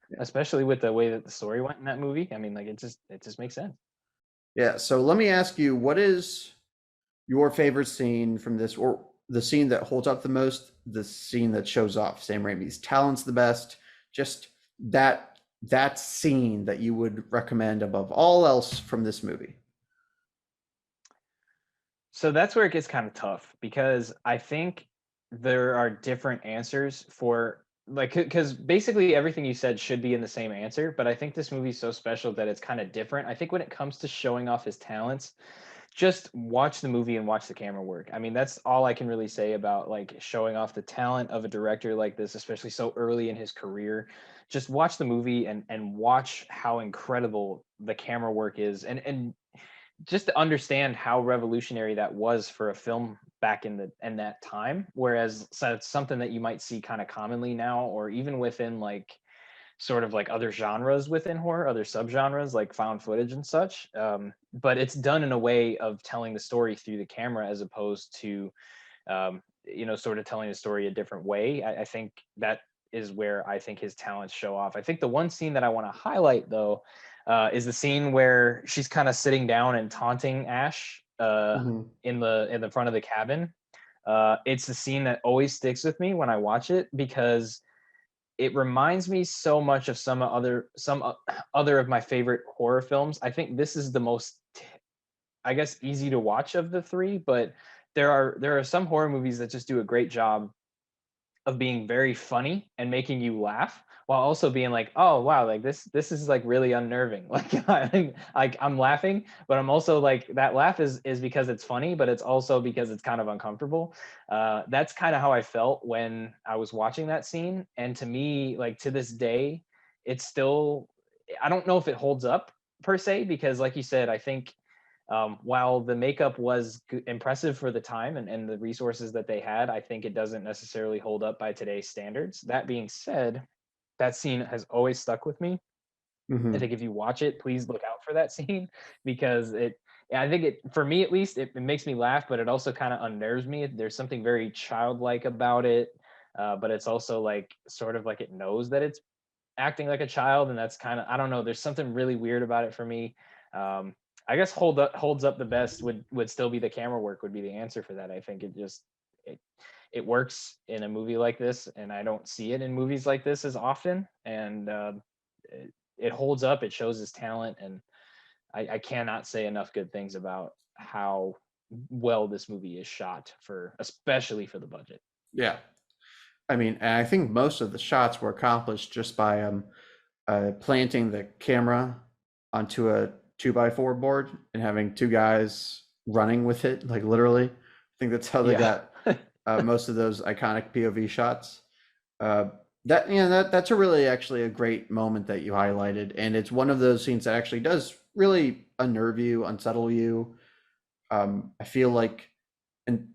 Yeah. especially with the way that the story went in that movie. I mean, like it just makes sense. Yeah. So let me ask you, what is your favorite scene from this, or the scene that holds up the most, the scene that shows off Sam Raimi's talents the best, just that scene that you would recommend above all else from this movie? So that's where it gets kind of tough because I think there are different answers for like because basically everything you said should be in the same answer, but I think this movie's so special that it's kind of different. I think when it comes to showing off his talents, just watch the movie and watch the camera work. I mean, that's all I can really say about like showing off the talent of a director like this, especially so early in his career. Just watch the movie and watch how incredible the camera work is, and just to understand how revolutionary that was for a film back in that time. Whereas so it's something that you might see kind of commonly now, or even within like sort of like other genres within horror, other subgenres like found footage and such. But it's done in a way of telling the story through the camera as opposed to, sort of telling the story a different way. I think that is where I think his talents show off. I think the one scene that I want to highlight though is the scene where she's kind of sitting down and taunting Ash Mm-hmm. in the front of the cabin. It's the scene that always sticks with me when I watch it because it reminds me so much of some other of my favorite horror films. I think this is the most, I guess, easy to watch of the three, but there are some horror movies that just do a great job of being very funny and making you laugh while also being like, oh wow, like this is like really unnerving. I'm laughing, but I'm also like that laugh is because it's funny, but it's also because it's kind of uncomfortable. That's kind of how I felt when I was watching that scene, and to me, like to this day, it's still, I don't know if it holds up per se because, like you said, I think while the makeup was impressive for the time and the resources that they had, I think it doesn't necessarily hold up by today's standards. That being said, that scene has always stuck with me. I Hmm. think if you watch it, please look out for that scene because yeah, I think it, for me at least, it makes me laugh, but it also kind of unnerves me. There's something very childlike about it, but it's also like sort of like it knows that it's acting like a child, and that's kind of, I don't know. There's something really weird about it for me. I guess holds up the best would still be the camera work would be the answer for that. I think it it works in a movie like this, and I don't see it in movies like this as often. And it holds up. It shows his talent, and I cannot say enough good things about how well this movie is shot for, especially for the budget. Yeah. I mean, and I think most of the shots were accomplished just by planting the camera onto a 2x4 board and having two guys running with it, like literally. I think that's how they Yeah. got most of those iconic POV shots. Uh, that that's a really actually a great moment that you highlighted, and it's one of those scenes that actually does really unnerve you, unsettle you. I feel like, and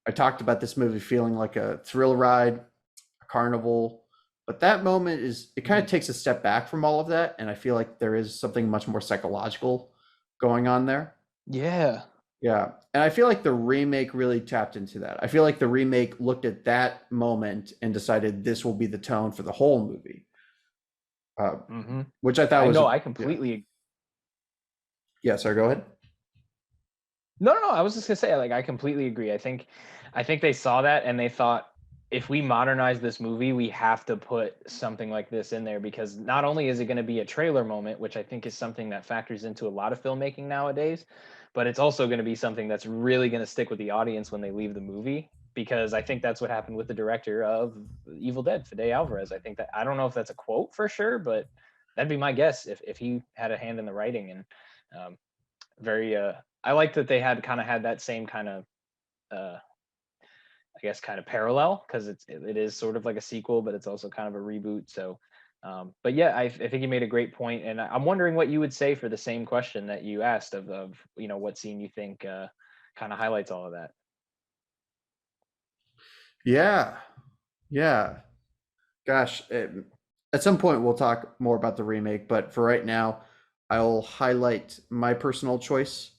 I talked about this movie feeling like a thrill ride, a carnival, but that moment is it kind Mhm. of takes a step back from all of that, and I feel like there is something much more psychological going on there. Yeah. Yeah. And I feel like the remake really tapped into that. I feel like the remake looked at that moment and decided this will be the tone for the whole movie, uh, Hmm. which I thought I was, know. I yeah. completely. Yeah, sorry, go ahead. No, no, no. I was just gonna say, like, I completely agree. I think they saw that and they thought, if we modernize this movie, we have to put something like this in there because not only is it going to be a trailer moment, which I think is something that factors into a lot of filmmaking nowadays, but it's also going to be something that's really going to stick with the audience when they leave the movie. Because I think that's what happened with the director of Evil Dead, Fede Alvarez. I think that, I don't know if that's a quote for sure, but that'd be my guess if he had a hand in the writing. And um, very I like that they had kind of had that same kind of uh I guess kind of parallel because it is sort of like a sequel, but it's also kind of a reboot. So but yeah, I think you made a great point, and I'm wondering what you would say for the same question that you asked of you know, what scene you think kind of highlights all of that. Yeah. Yeah. Gosh, at some point we'll talk more about the remake, but for right now, I'll highlight my personal choice,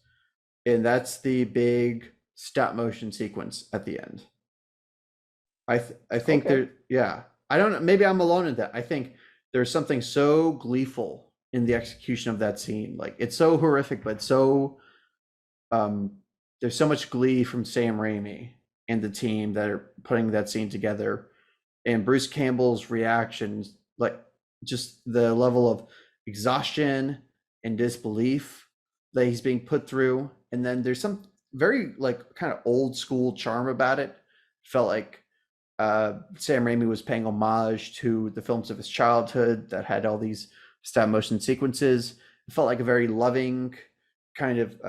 and that's the big stop motion sequence at the end. I think Okay. there, yeah. I don't know, maybe I'm alone in that. I think there's something so gleeful in the execution of that scene. Like it's so horrific, but so um there's so much glee from Sam Raimi and the team that are putting that scene together. And Bruce Campbell's reactions, like just the level of exhaustion and disbelief that he's being put through. And then there's some very like kind of old school charm about it. Felt like Sam Raimi was paying homage to the films of his childhood that had all these stop motion sequences. It felt like a very loving, kind of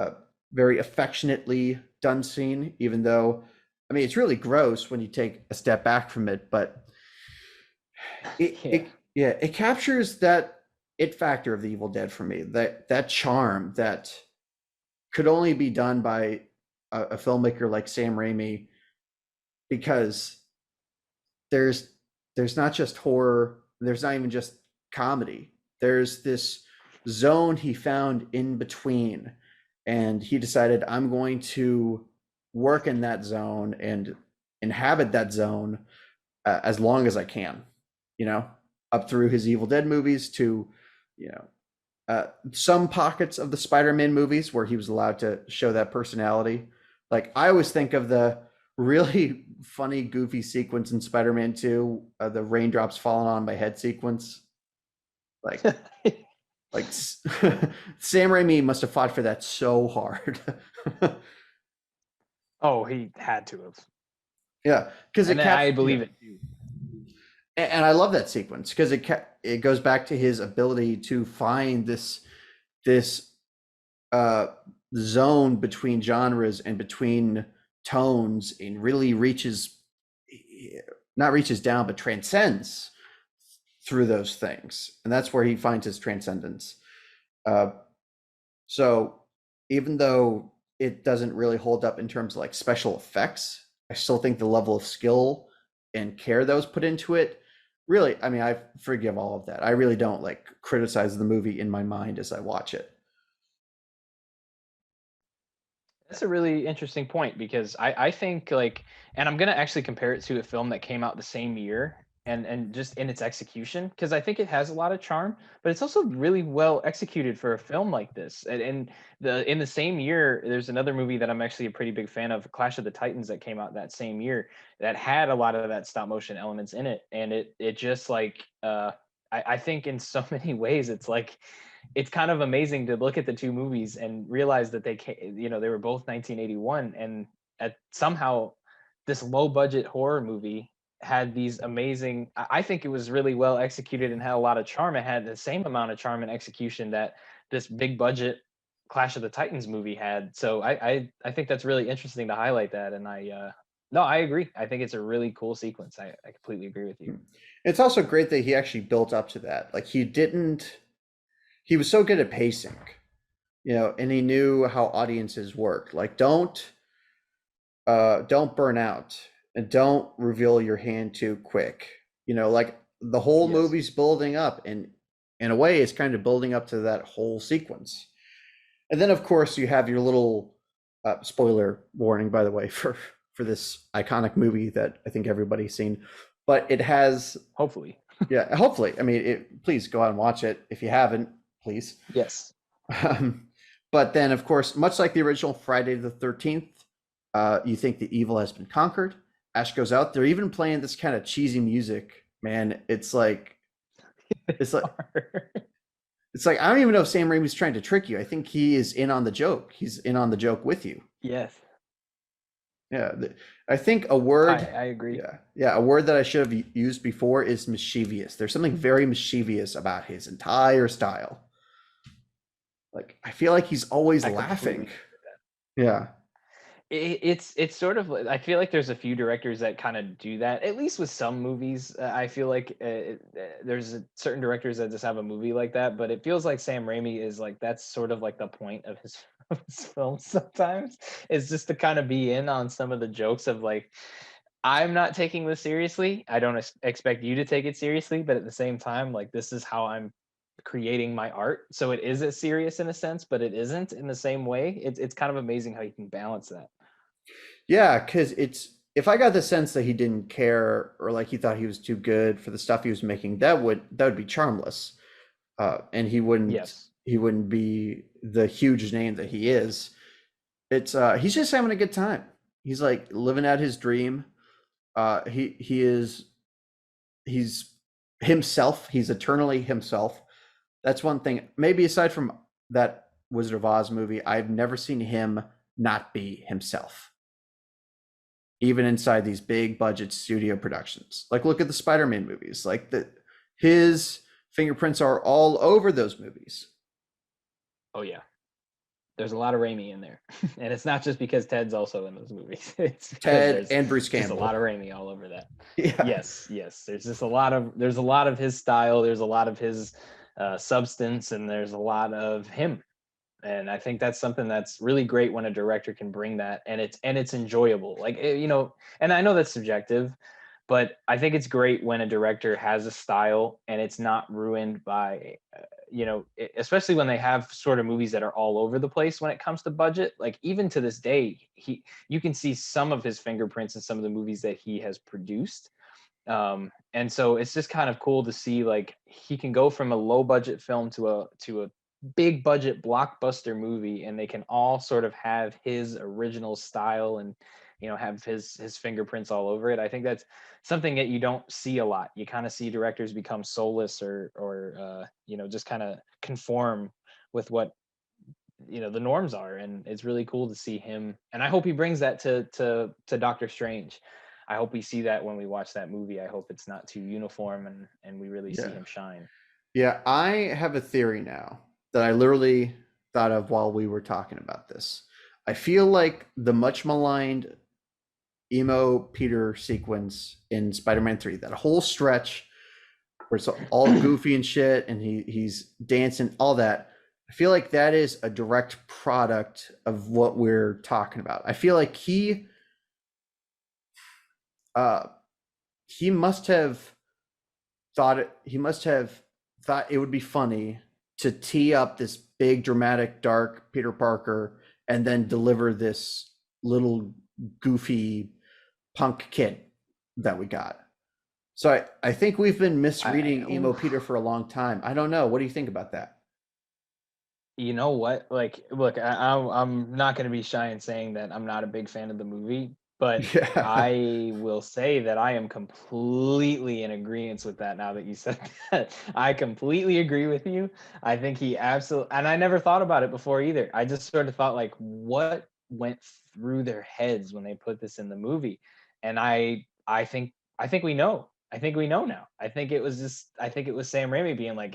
very affectionately done scene, even though, I mean, it's really gross when you take a step back from it, but Yeah. yeah, it captures that it factor of the Evil Dead for me. That charm that could only be done by a filmmaker like Sam Raimi, because there's there's not just horror, there's not even just comedy. There's this zone he found in between, and he decided I'm going to work in that zone and inhabit that zone as long as I can, you know, up through his Evil Dead movies to, you know, some pockets of the Spider-Man movies where he was allowed to show that personality. Like I always think of the really funny, goofy sequence in Spider-Man 2, the raindrops falling on my head sequence. Like, like Sam Raimi must have fought for that so hard. Oh, he had to have. Yeah, because it And then caps. I Yeah, believe it too. and I love that sequence because it goes back to his ability to find this uh, zone between genres and between tones and really reaches, not reaches down, but transcends through those things. And that's where he finds his transcendence. Uh, so even though it doesn't really hold up in terms of like special effects, I still think the level of skill and care that was put into it really, I mean, I forgive all of that. I really don't like criticize the movie in my mind as I watch it. That's a really interesting point because I think like, and I'm gonna actually compare it to a film that came out the same year and just in its execution, because I think it has a lot of charm, but it's also really well executed for a film like this. And the in the same year, there's another movie that I'm actually a pretty big fan of, Clash of the Titans, that came out that same year that had a lot of that stop motion elements in it, and it just like I think in so many ways it's like it's kind of amazing to look at the two movies and realize that they were both 1981, and at somehow this low budget horror movie had these amazing. I think it was really well executed and had a lot of charm. It had the same amount of charm and execution that this big budget Clash of the Titans movie had. So I think that's really interesting to highlight that. And no, I agree. I think it's a really cool sequence. I completely agree with you. It's also great that he actually built up to that. Like he was so good at pacing, and he knew how audiences work. Like don't burn out and don't reveal your hand too quick. Like the whole Yes. movie's building up, and in a way it's kind of building up to that whole sequence. And then of course you have your little spoiler warning, by the way, for this iconic movie that I think everybody's seen. But it has, Hopefully. yeah, hopefully. I mean, please go out and watch it if you haven't, please. Yes. Um, but then, of course, much like the original Friday the 13th, you think the evil has been conquered. Ash goes out. They're even playing this kind of cheesy music, man. It's like it's like I don't even know if Sam Raimi's trying to trick you. I think he is in on the joke. He's in on the joke with you. Yes. Yeah, I think a word. I agree. Yeah, a word that I should have used before is mischievous. There's something very mischievous about his entire style. Like I feel like he's always I laughing. completely. Yeah. It's sort of I feel like there's a few directors that kind of do that, at least with some movies. I feel like there's certain directors that just have a movie like that, but it feels like Sam Raimi is like that's sort of like the point of his, of his films sometimes, is just to kind of be in on some of the jokes of like, I'm not taking this seriously. I don't expect you to take it seriously, but at the same time, like this is how I'm creating my art. So it is as serious in a sense, but it isn't in the same way. It's kind of amazing how you can balance that. Yeah, because it's if I got the sense that he didn't care or like he thought he was too good for the stuff he was making, that would be charmless, and Yes. he wouldn't be the huge name that he is. It's he's just having a good time. He's like living out his dream. He's himself. He's eternally himself. That's one thing. Maybe aside from that Wizard of Oz movie, I've never seen him not be himself, even inside these big budget studio productions. Like look at the Spider-Man movies. Like his fingerprints are all over those movies. Oh yeah. There's a lot of Raimi in there. And it's not just because Ted's also in those movies. It's because Ted there's and Bruce just a lot Campbell. of Raimi all over that. Yeah. Yes, yes. There's a lot of his style, there's a lot of his substance, and there's a lot of him. And I think that's something that's really great when a director can bring that, and it's enjoyable. Like and I know that's subjective, but I think it's great when a director has a style and it's not ruined by especially when they have sort of movies that are all over the place when it comes to budget. Like even to this day, you can see some of his fingerprints in some of the movies that he has produced. And so it's just kind of cool to see like he can go from a low budget film to a big budget blockbuster movie, and they can all sort of have his original style and have his fingerprints all over it. I think that's something that you don't see a lot. You kind of see directors become soulless or just kind of conform with what the norms are, and it's really cool to see him, and I hope he brings that to Doctor Strange. I hope we see that when we watch that movie. I hope it's not too uniform, and we really see Yeah. him shine. Yeah. I have a theory now that I literally thought of while we were talking about this. I feel like the much maligned emo Peter sequence in Spider-Man 3, that whole stretch where it's all goofy and shit and he's dancing, all that. I feel like that is a direct product of what we're talking about. I feel like uh he must have he must have thought it would be funny to tee up this big dramatic dark Peter Parker and then deliver this little goofy punk kid that we got. So I think we've been I misreading emo Peter for a long time. I don't know. What do you think about that? You know what? Like, look, I'm not going to be shy in saying that I'm not a big fan of the movie, but Yeah. I will say that I am completely in agreement with that now that you said that. I completely agree with you. I think he absolutely, and I never thought about it before either. I just sort of thought, like, what went through their heads when they put this in the movie? And I think we know. I think we know now. I think it was Sam Raimi being like,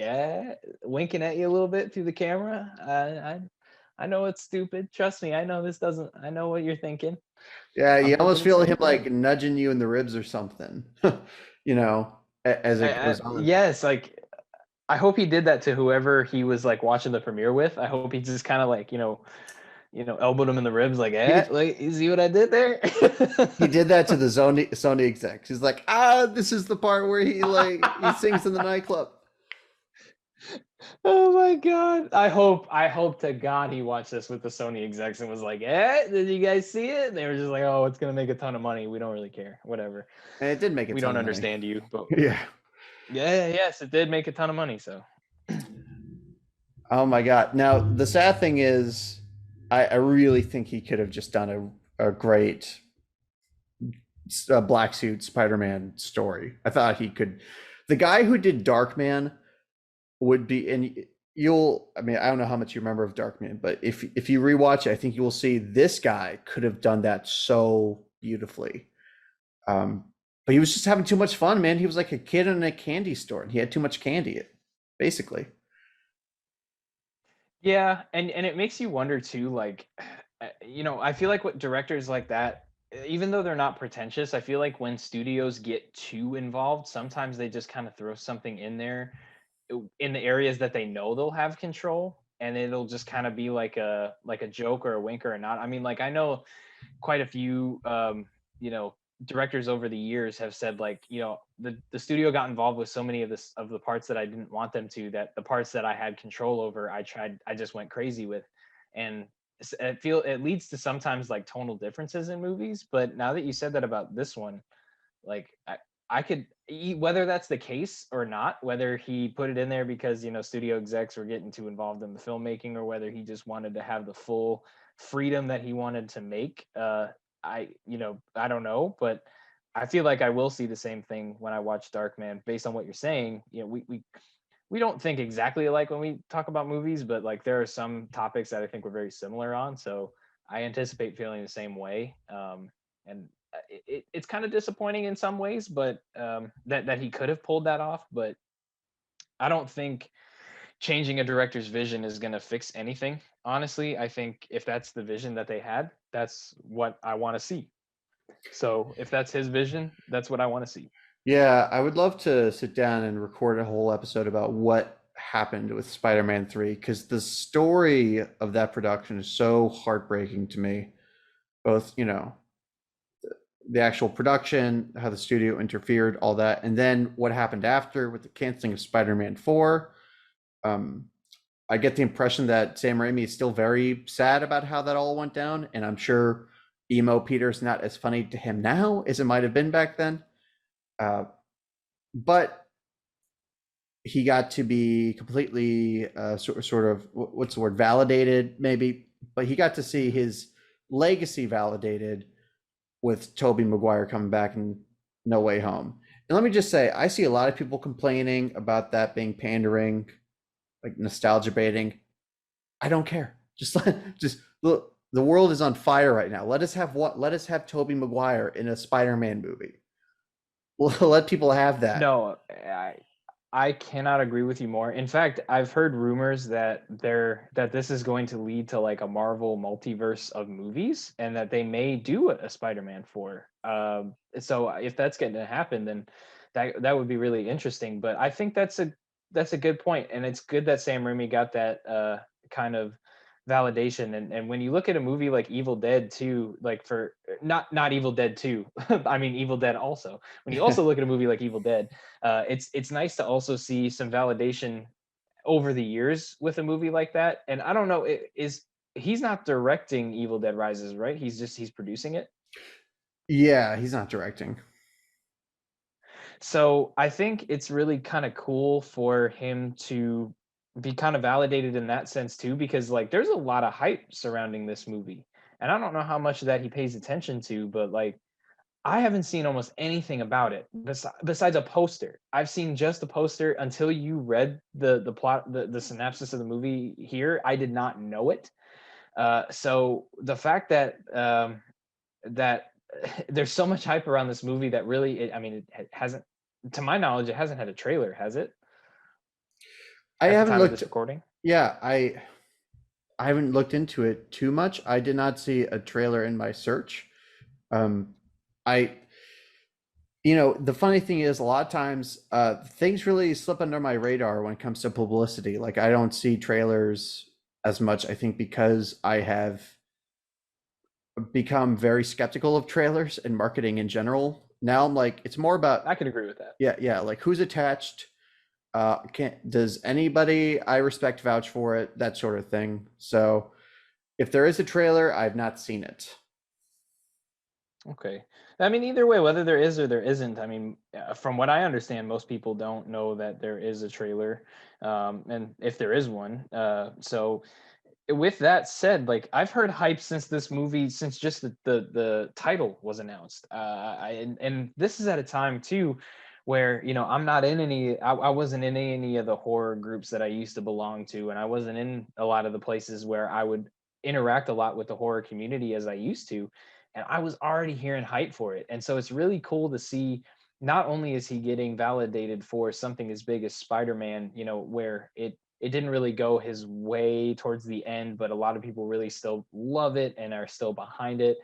winking at you a little bit through the camera. I know it's stupid. Trust me, I know this doesn't. I know what you're thinking. Yeah, I'm you thinking almost the feel same him thing. like nudging you in the ribs or something, you know, as it goes on. Yes, like I hope he did that to whoever he was like watching the premiere with. I hope he just kind of like elbowed him in the ribs, like, He like you see what I did there. he did that to the Sony execs. He's like, this is the part where he sings in the nightclub. Oh my god. I hope to God he watched this with the Sony execs and was like, did you guys see it? And they were just like, oh, it's gonna make a ton of money. We don't really care. Whatever. And it did make a We ton don't of money. understand you. But Yeah. yes, it did make a ton of money. So Oh my God. Now the sad thing is, I really think he could have just done a great black suit Spider-Man story. I thought he could. The guy who did Darkman would be, and you'll. I mean, I don't know how much you remember of Darkman, but if you rewatch it, I think you will see this guy could have done that so beautifully. Um, but he was just having too much fun, man. He was like a kid in a candy store, and he had too much candy, basically. yeah, and it makes you wonder too, like, I feel like what directors like that, even though they're not pretentious, I feel like when studios get too involved, sometimes they just kind of throw something in there in the areas that they know they'll have control, and it'll just kind of be like a joke or a wink or a nod. I mean, like I know quite a few you know directors over the years have said, like, the studio got involved with so many of the parts that I didn't want them to, that the parts that I had control over, I just went crazy with. And it leads to sometimes like tonal differences in movies. But now that you said that about this one, like I could, whether that's the case or not, whether he put it in there because studio execs were getting too involved in the filmmaking, or whether he just wanted to have the full freedom that he wanted to make. I don't know, but I feel like I will see the same thing when I watch Darkman. Based on what you're saying, we don't think exactly alike when we talk about movies, but like there are some topics that I think we're very similar on. So I anticipate feeling the same way. And it's kind of disappointing in some ways, but that he could have pulled that off. But I don't think changing a director's vision is going to fix anything. Honestly, I think if that's the vision that they had, that's what I want to see. So if that's his vision, that's what I want to see. Yeah, I would love to sit down and record a whole episode about what happened with Spider-Man 3, because the story of that production is so heartbreaking to me. Both, the actual production, how the studio interfered, all that, and then what happened after with the canceling of Spider-Man 4. Um, I get the impression that Sam Raimi is still very sad about how that all went down, and I'm sure emo Peter's not as funny to him now as it might have been back then. Uh, but he got to be completely sort of, what's the word, validated maybe, but he got to see his legacy validated with Tobey Maguire coming back in No Way Home. And let me just say, I see a lot of people complaining about that being pandering, like nostalgia baiting. I don't care. Just look, the world is on fire right now. Let us have Tobey Maguire in a Spider-Man movie. We'll let people have that. No, I cannot agree with you more. In fact, I've heard rumors that this is going to lead to like a Marvel multiverse of movies, and that they may do a Spider-Man 4. So if that's going to happen, then that would be really interesting. But I think that's a good point, and it's good that Sam Raimi got that kind of validation. And when you look at a movie like Evil Dead 2, like for not Evil Dead 2, I mean Evil Dead also. When you also look at a movie like Evil Dead, it's nice to also see some validation over the years with a movie like that. And I don't know, is he's not directing Evil Dead Rises, right? He's producing it. Yeah, he's not directing. So I think it's really kind of cool for him to be kind of validated in that sense too, because like there's a lot of hype surrounding this movie. And I don't know how much of that he pays attention to, but like I haven't seen almost anything about it besides a poster. I've seen just the poster until you read the plot, the synopsis of the movie here. I did not know it. So the fact that that there's so much hype around this movie that really, I mean, it hasn't, to my knowledge, it hasn't had a trailer, has it? I At the haven't time of looked. this recording? Yeah, I haven't looked into it too much. I did not see a trailer in my search. Um, I, the funny thing is, a lot of times, things really slip under my radar when it comes to publicity. Like, I don't see trailers as much. I think because I have become very skeptical of trailers and marketing in general. Now I'm like, it's more about, I can agree with that. yeah, like who's attached. Does anybody I respect vouch for it? That sort of thing. So if there is a trailer, I've not seen it. Okay. I mean, either way, whether there is or there isn't, I mean, from what I understand, most people don't know that there is a trailer, and if there is one. So with that said, like I've heard hype since this movie, since just the title was announced. And this is at a time too where I'm not in any, I wasn't in any of the horror groups that I used to belong to, and I wasn't in a lot of the places where I would interact a lot with the horror community as I used to, and I was already hearing hype for it. And so it's really cool to see, not only is he getting validated for something as big as Spider-Man, where it didn't really go his way towards the end, but a lot of people really still love it and are still behind it.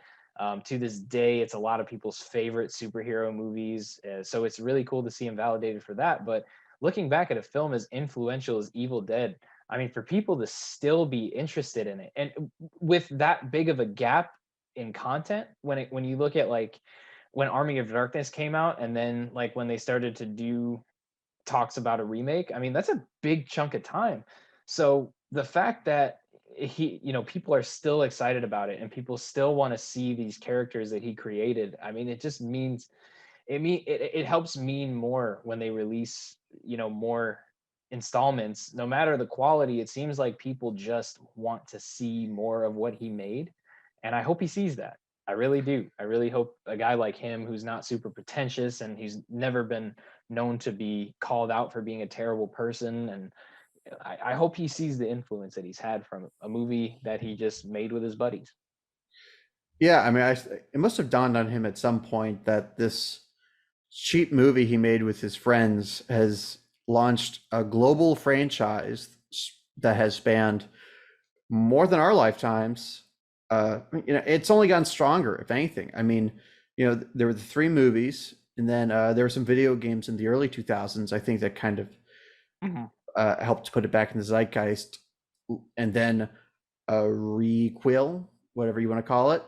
To this day, it's a lot of people's favorite superhero movies. So it's really cool to see him validated for that. But looking back at a film as influential as Evil Dead, I mean, for people to still be interested in it, and with that big of a gap in content, when you look at like when Army of Darkness came out, and then like when they started to do talks about a remake, I mean, that's a big chunk of time. So the fact that people are still excited about it and people still want to see these characters that he created, I mean, it just means it helps mean more when they release, more installments. No matter the quality, it seems like people just want to see more of what he made. And I hope he sees that. I really do. I really hope a guy like him, who's not super pretentious and he's never been known to be called out for being a terrible person, and I hope he sees the influence that he's had from a movie that he just made with his buddies. Yeah, I mean, it must have dawned on him at some point that this cheap movie he made with his friends has launched a global franchise that has spanned more than our lifetimes. It's only gotten stronger, if anything. I mean, there were the three movies, and then there were some video games in the early 2000s. I think that kind of Mhm. helped put it back in the zeitgeist, and then a requel, whatever you want to call it,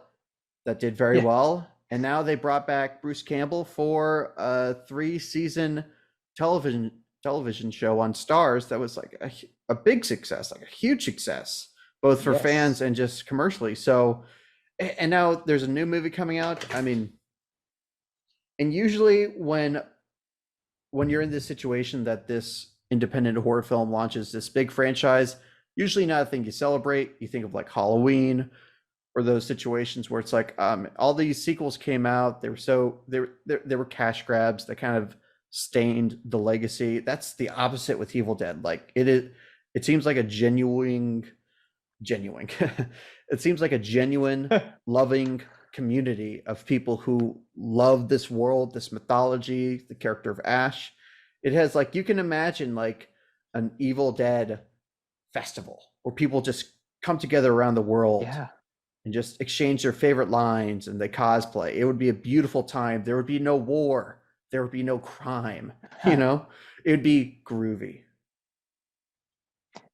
that did very Yeah. well. And now they brought back Bruce Campbell for a 3-season television television show on Stars that was like a big success, like a huge success, both for Yes. fans and just commercially. So, and now there's a new movie coming out. I mean, and usually when you're in this situation that this independent horror film launches this big franchise, usually not a thing you celebrate. You think of like Halloween or those situations where it's like all these sequels came out. They were they were cash grabs that kind of stained the legacy. That's the opposite with Evil Dead. Like it seems like a genuine. It seems like a genuine, loving community of people who love this world, this mythology, the character of Ash. It has like you can imagine like an Evil Dead festival where people just come together around the world Yeah. and just exchange their favorite lines and they cosplay. It would be a beautiful time. There would be no war. There would be no crime. It would be groovy.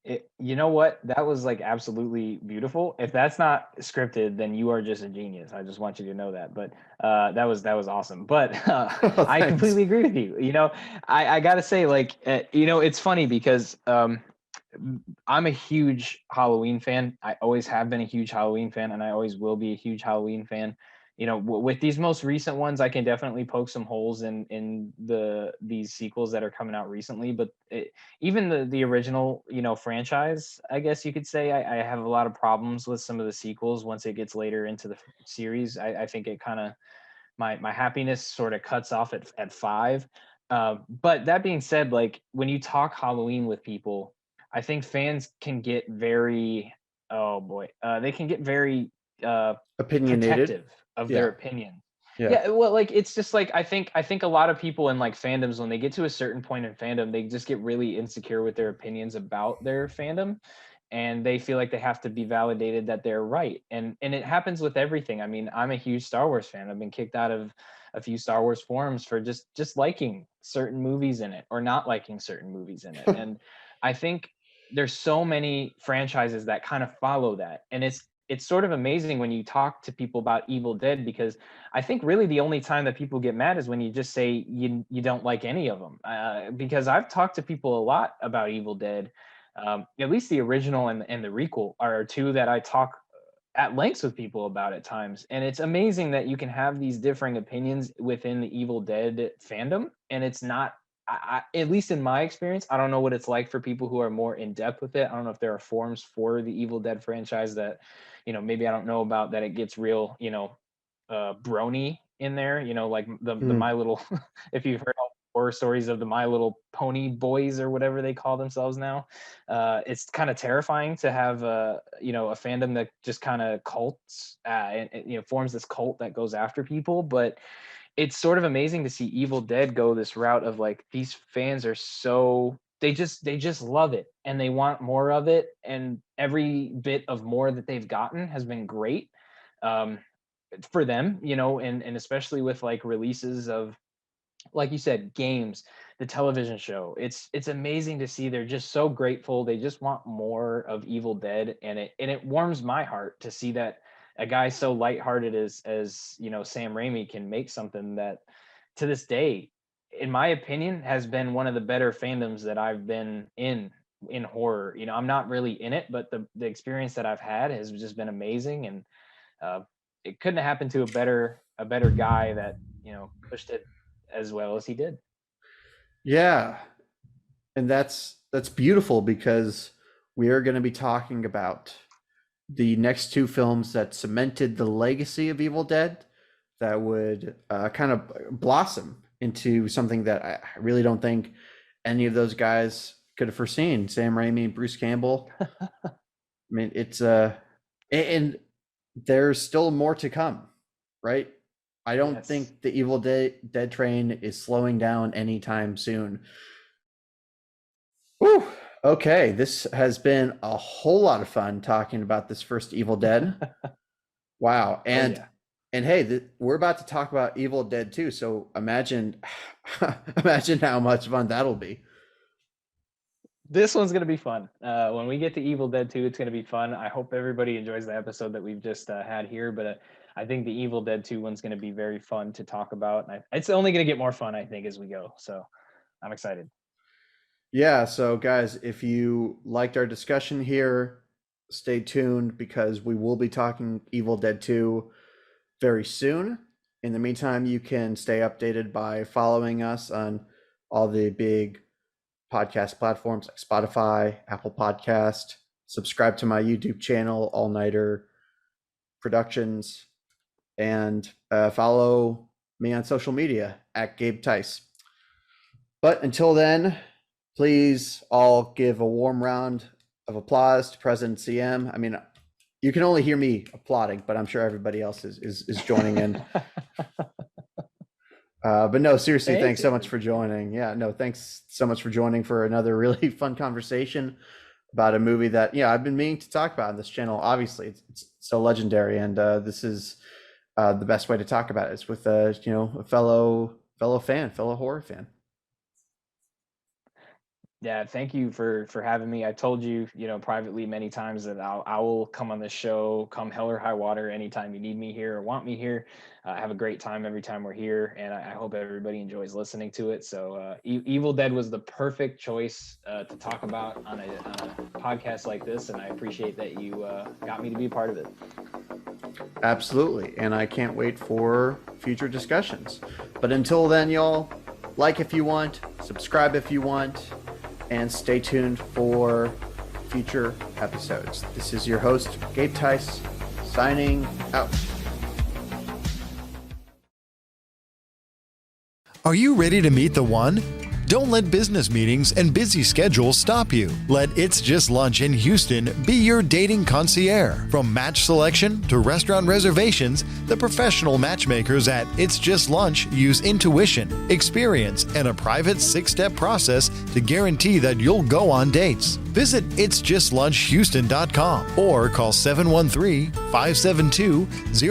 You know what? That was like absolutely beautiful. If that's not scripted, then you are just a genius. I just want you to know that. But that was awesome. But Oh, I thanks. completely agree with you. I gotta say, like, it's funny because I'm a huge Halloween fan. I always have been a huge Halloween fan, and I always will be a huge Halloween fan. With these most recent ones, I can definitely poke some holes in these sequels that are coming out recently. But even the original, franchise, I guess you could say, I have a lot of problems with some of the sequels once it gets later into the series. I think it kind of my happiness sort of cuts off at five. But that being said, like when you talk Halloween with people, I think fans can get very, oh boy, they can get very Opinionated. protective of their Yeah. opinion. Yeah. Yeah, well, like it's just like I think a lot of people in like fandoms, when they get to a certain point in fandom, they just get really insecure with their opinions about their fandom, and they feel like they have to be validated that they're right. And it happens with everything. I mean, I'm a huge Star Wars fan. I've been kicked out of a few Star Wars forums for just liking certain movies in it or not liking certain movies in it. And I think there's so many franchises that kind of follow that. And it's sort of amazing when you talk to people about Evil Dead, because I think really the only time that people get mad is when you just say you don't like any of them. Because I've talked to people a lot about Evil Dead. At least the original and the requel are two that I talk at lengths with people about at times. And it's amazing that you can have these differing opinions within the Evil Dead fandom. And it's not, at least in my experience, I don't know what it's like for people who are more in depth with it. I don't know if there are forums for the Evil Dead franchise that, maybe I don't know about, that it gets real, brony in there, like the Mm. My Little, if you've heard all the horror stories of the My Little Pony boys or whatever they call themselves now. It's kind of terrifying to have a fandom that just kind of cults, and forms this cult that goes after people. But it's sort of amazing to see Evil Dead go this route of like, these fans are so, they just love it and they want more of it, and every bit of more that they've gotten has been great. um for them, and especially with like releases of, like you said, games, the television show. It's amazing to see they're just so grateful. They just want more of Evil Dead, and it warms my heart to see that a guy so lighthearted as Sam Raimi can make something that, to this day, in my opinion, has been one of the better fandoms that I've been in horror. I'm not really in it, but the experience that I've had has just been amazing. And uh, it couldn't have happened to a better guy that pushed it as well as he did. Yeah. And that's beautiful because we are going to be talking about the next two films that cemented the legacy of Evil Dead, that would kind of blossom into something that I really don't think any of those guys could have foreseen. Sam Raimi and Bruce Campbell. I mean, it's and there's still more to come, right? I don't Yes. think the Evil Dead train is slowing down anytime soon. Whew. Okay, this has been a whole lot of fun talking about this first Evil Dead. Wow, Oh and yeah. and hey, we're about to talk about Evil Dead 2, so imagine imagine how much fun that'll be. This one's gonna be fun. When we get to Evil Dead 2, it's gonna be fun. I hope everybody enjoys the episode that we've just had here. But I think the Evil Dead 2 one's gonna be very fun to talk about. And it's only gonna get more fun, I think, as we go. So I'm excited. Yeah, so guys, if you liked our discussion here, stay tuned because we will be talking Evil Dead 2 very soon. In the meantime, you can stay updated by following us on all the big podcast platforms like Spotify, Apple Podcast. Subscribe to my YouTube channel, All Nighter Productions, and follow me on social media at Gabe Tice. But until then, please all give a warm round of applause to President CM. I mean, you can only hear me applauding, but I'm sure everybody else is joining in. But no, seriously, Thank thanks so much you. for joining. Yeah, no, thanks so much for joining for another really fun conversation about a movie that, yeah, I've been meaning to talk about on this channel. Obviously, it's so legendary, and this is the best way to talk about it. It's with a fellow fan, fellow horror fan. Yeah, thank you for having me. I told you, privately many times that I will come on this show, come hell or high water, anytime you need me here or want me here. I have a great time every time we're here, and I hope everybody enjoys listening to it. So, Evil Dead was the perfect choice to talk about on a podcast like this, and I appreciate that you got me to be a part of it. Absolutely. And I can't wait for future discussions. But until then, y'all, like if you want, subscribe if you want, and stay tuned for future episodes. This is your host, Gabe Tice, signing out. Are you ready to meet the one? Don't let business meetings and busy schedules stop you. Let It's Just Lunch in Houston be your dating concierge. From match selection to restaurant reservations, the professional matchmakers at It's Just Lunch use intuition, experience, and a private 6-step process to guarantee that you'll go on dates. Visit itsjustlunchhouston.com or call 713-572-0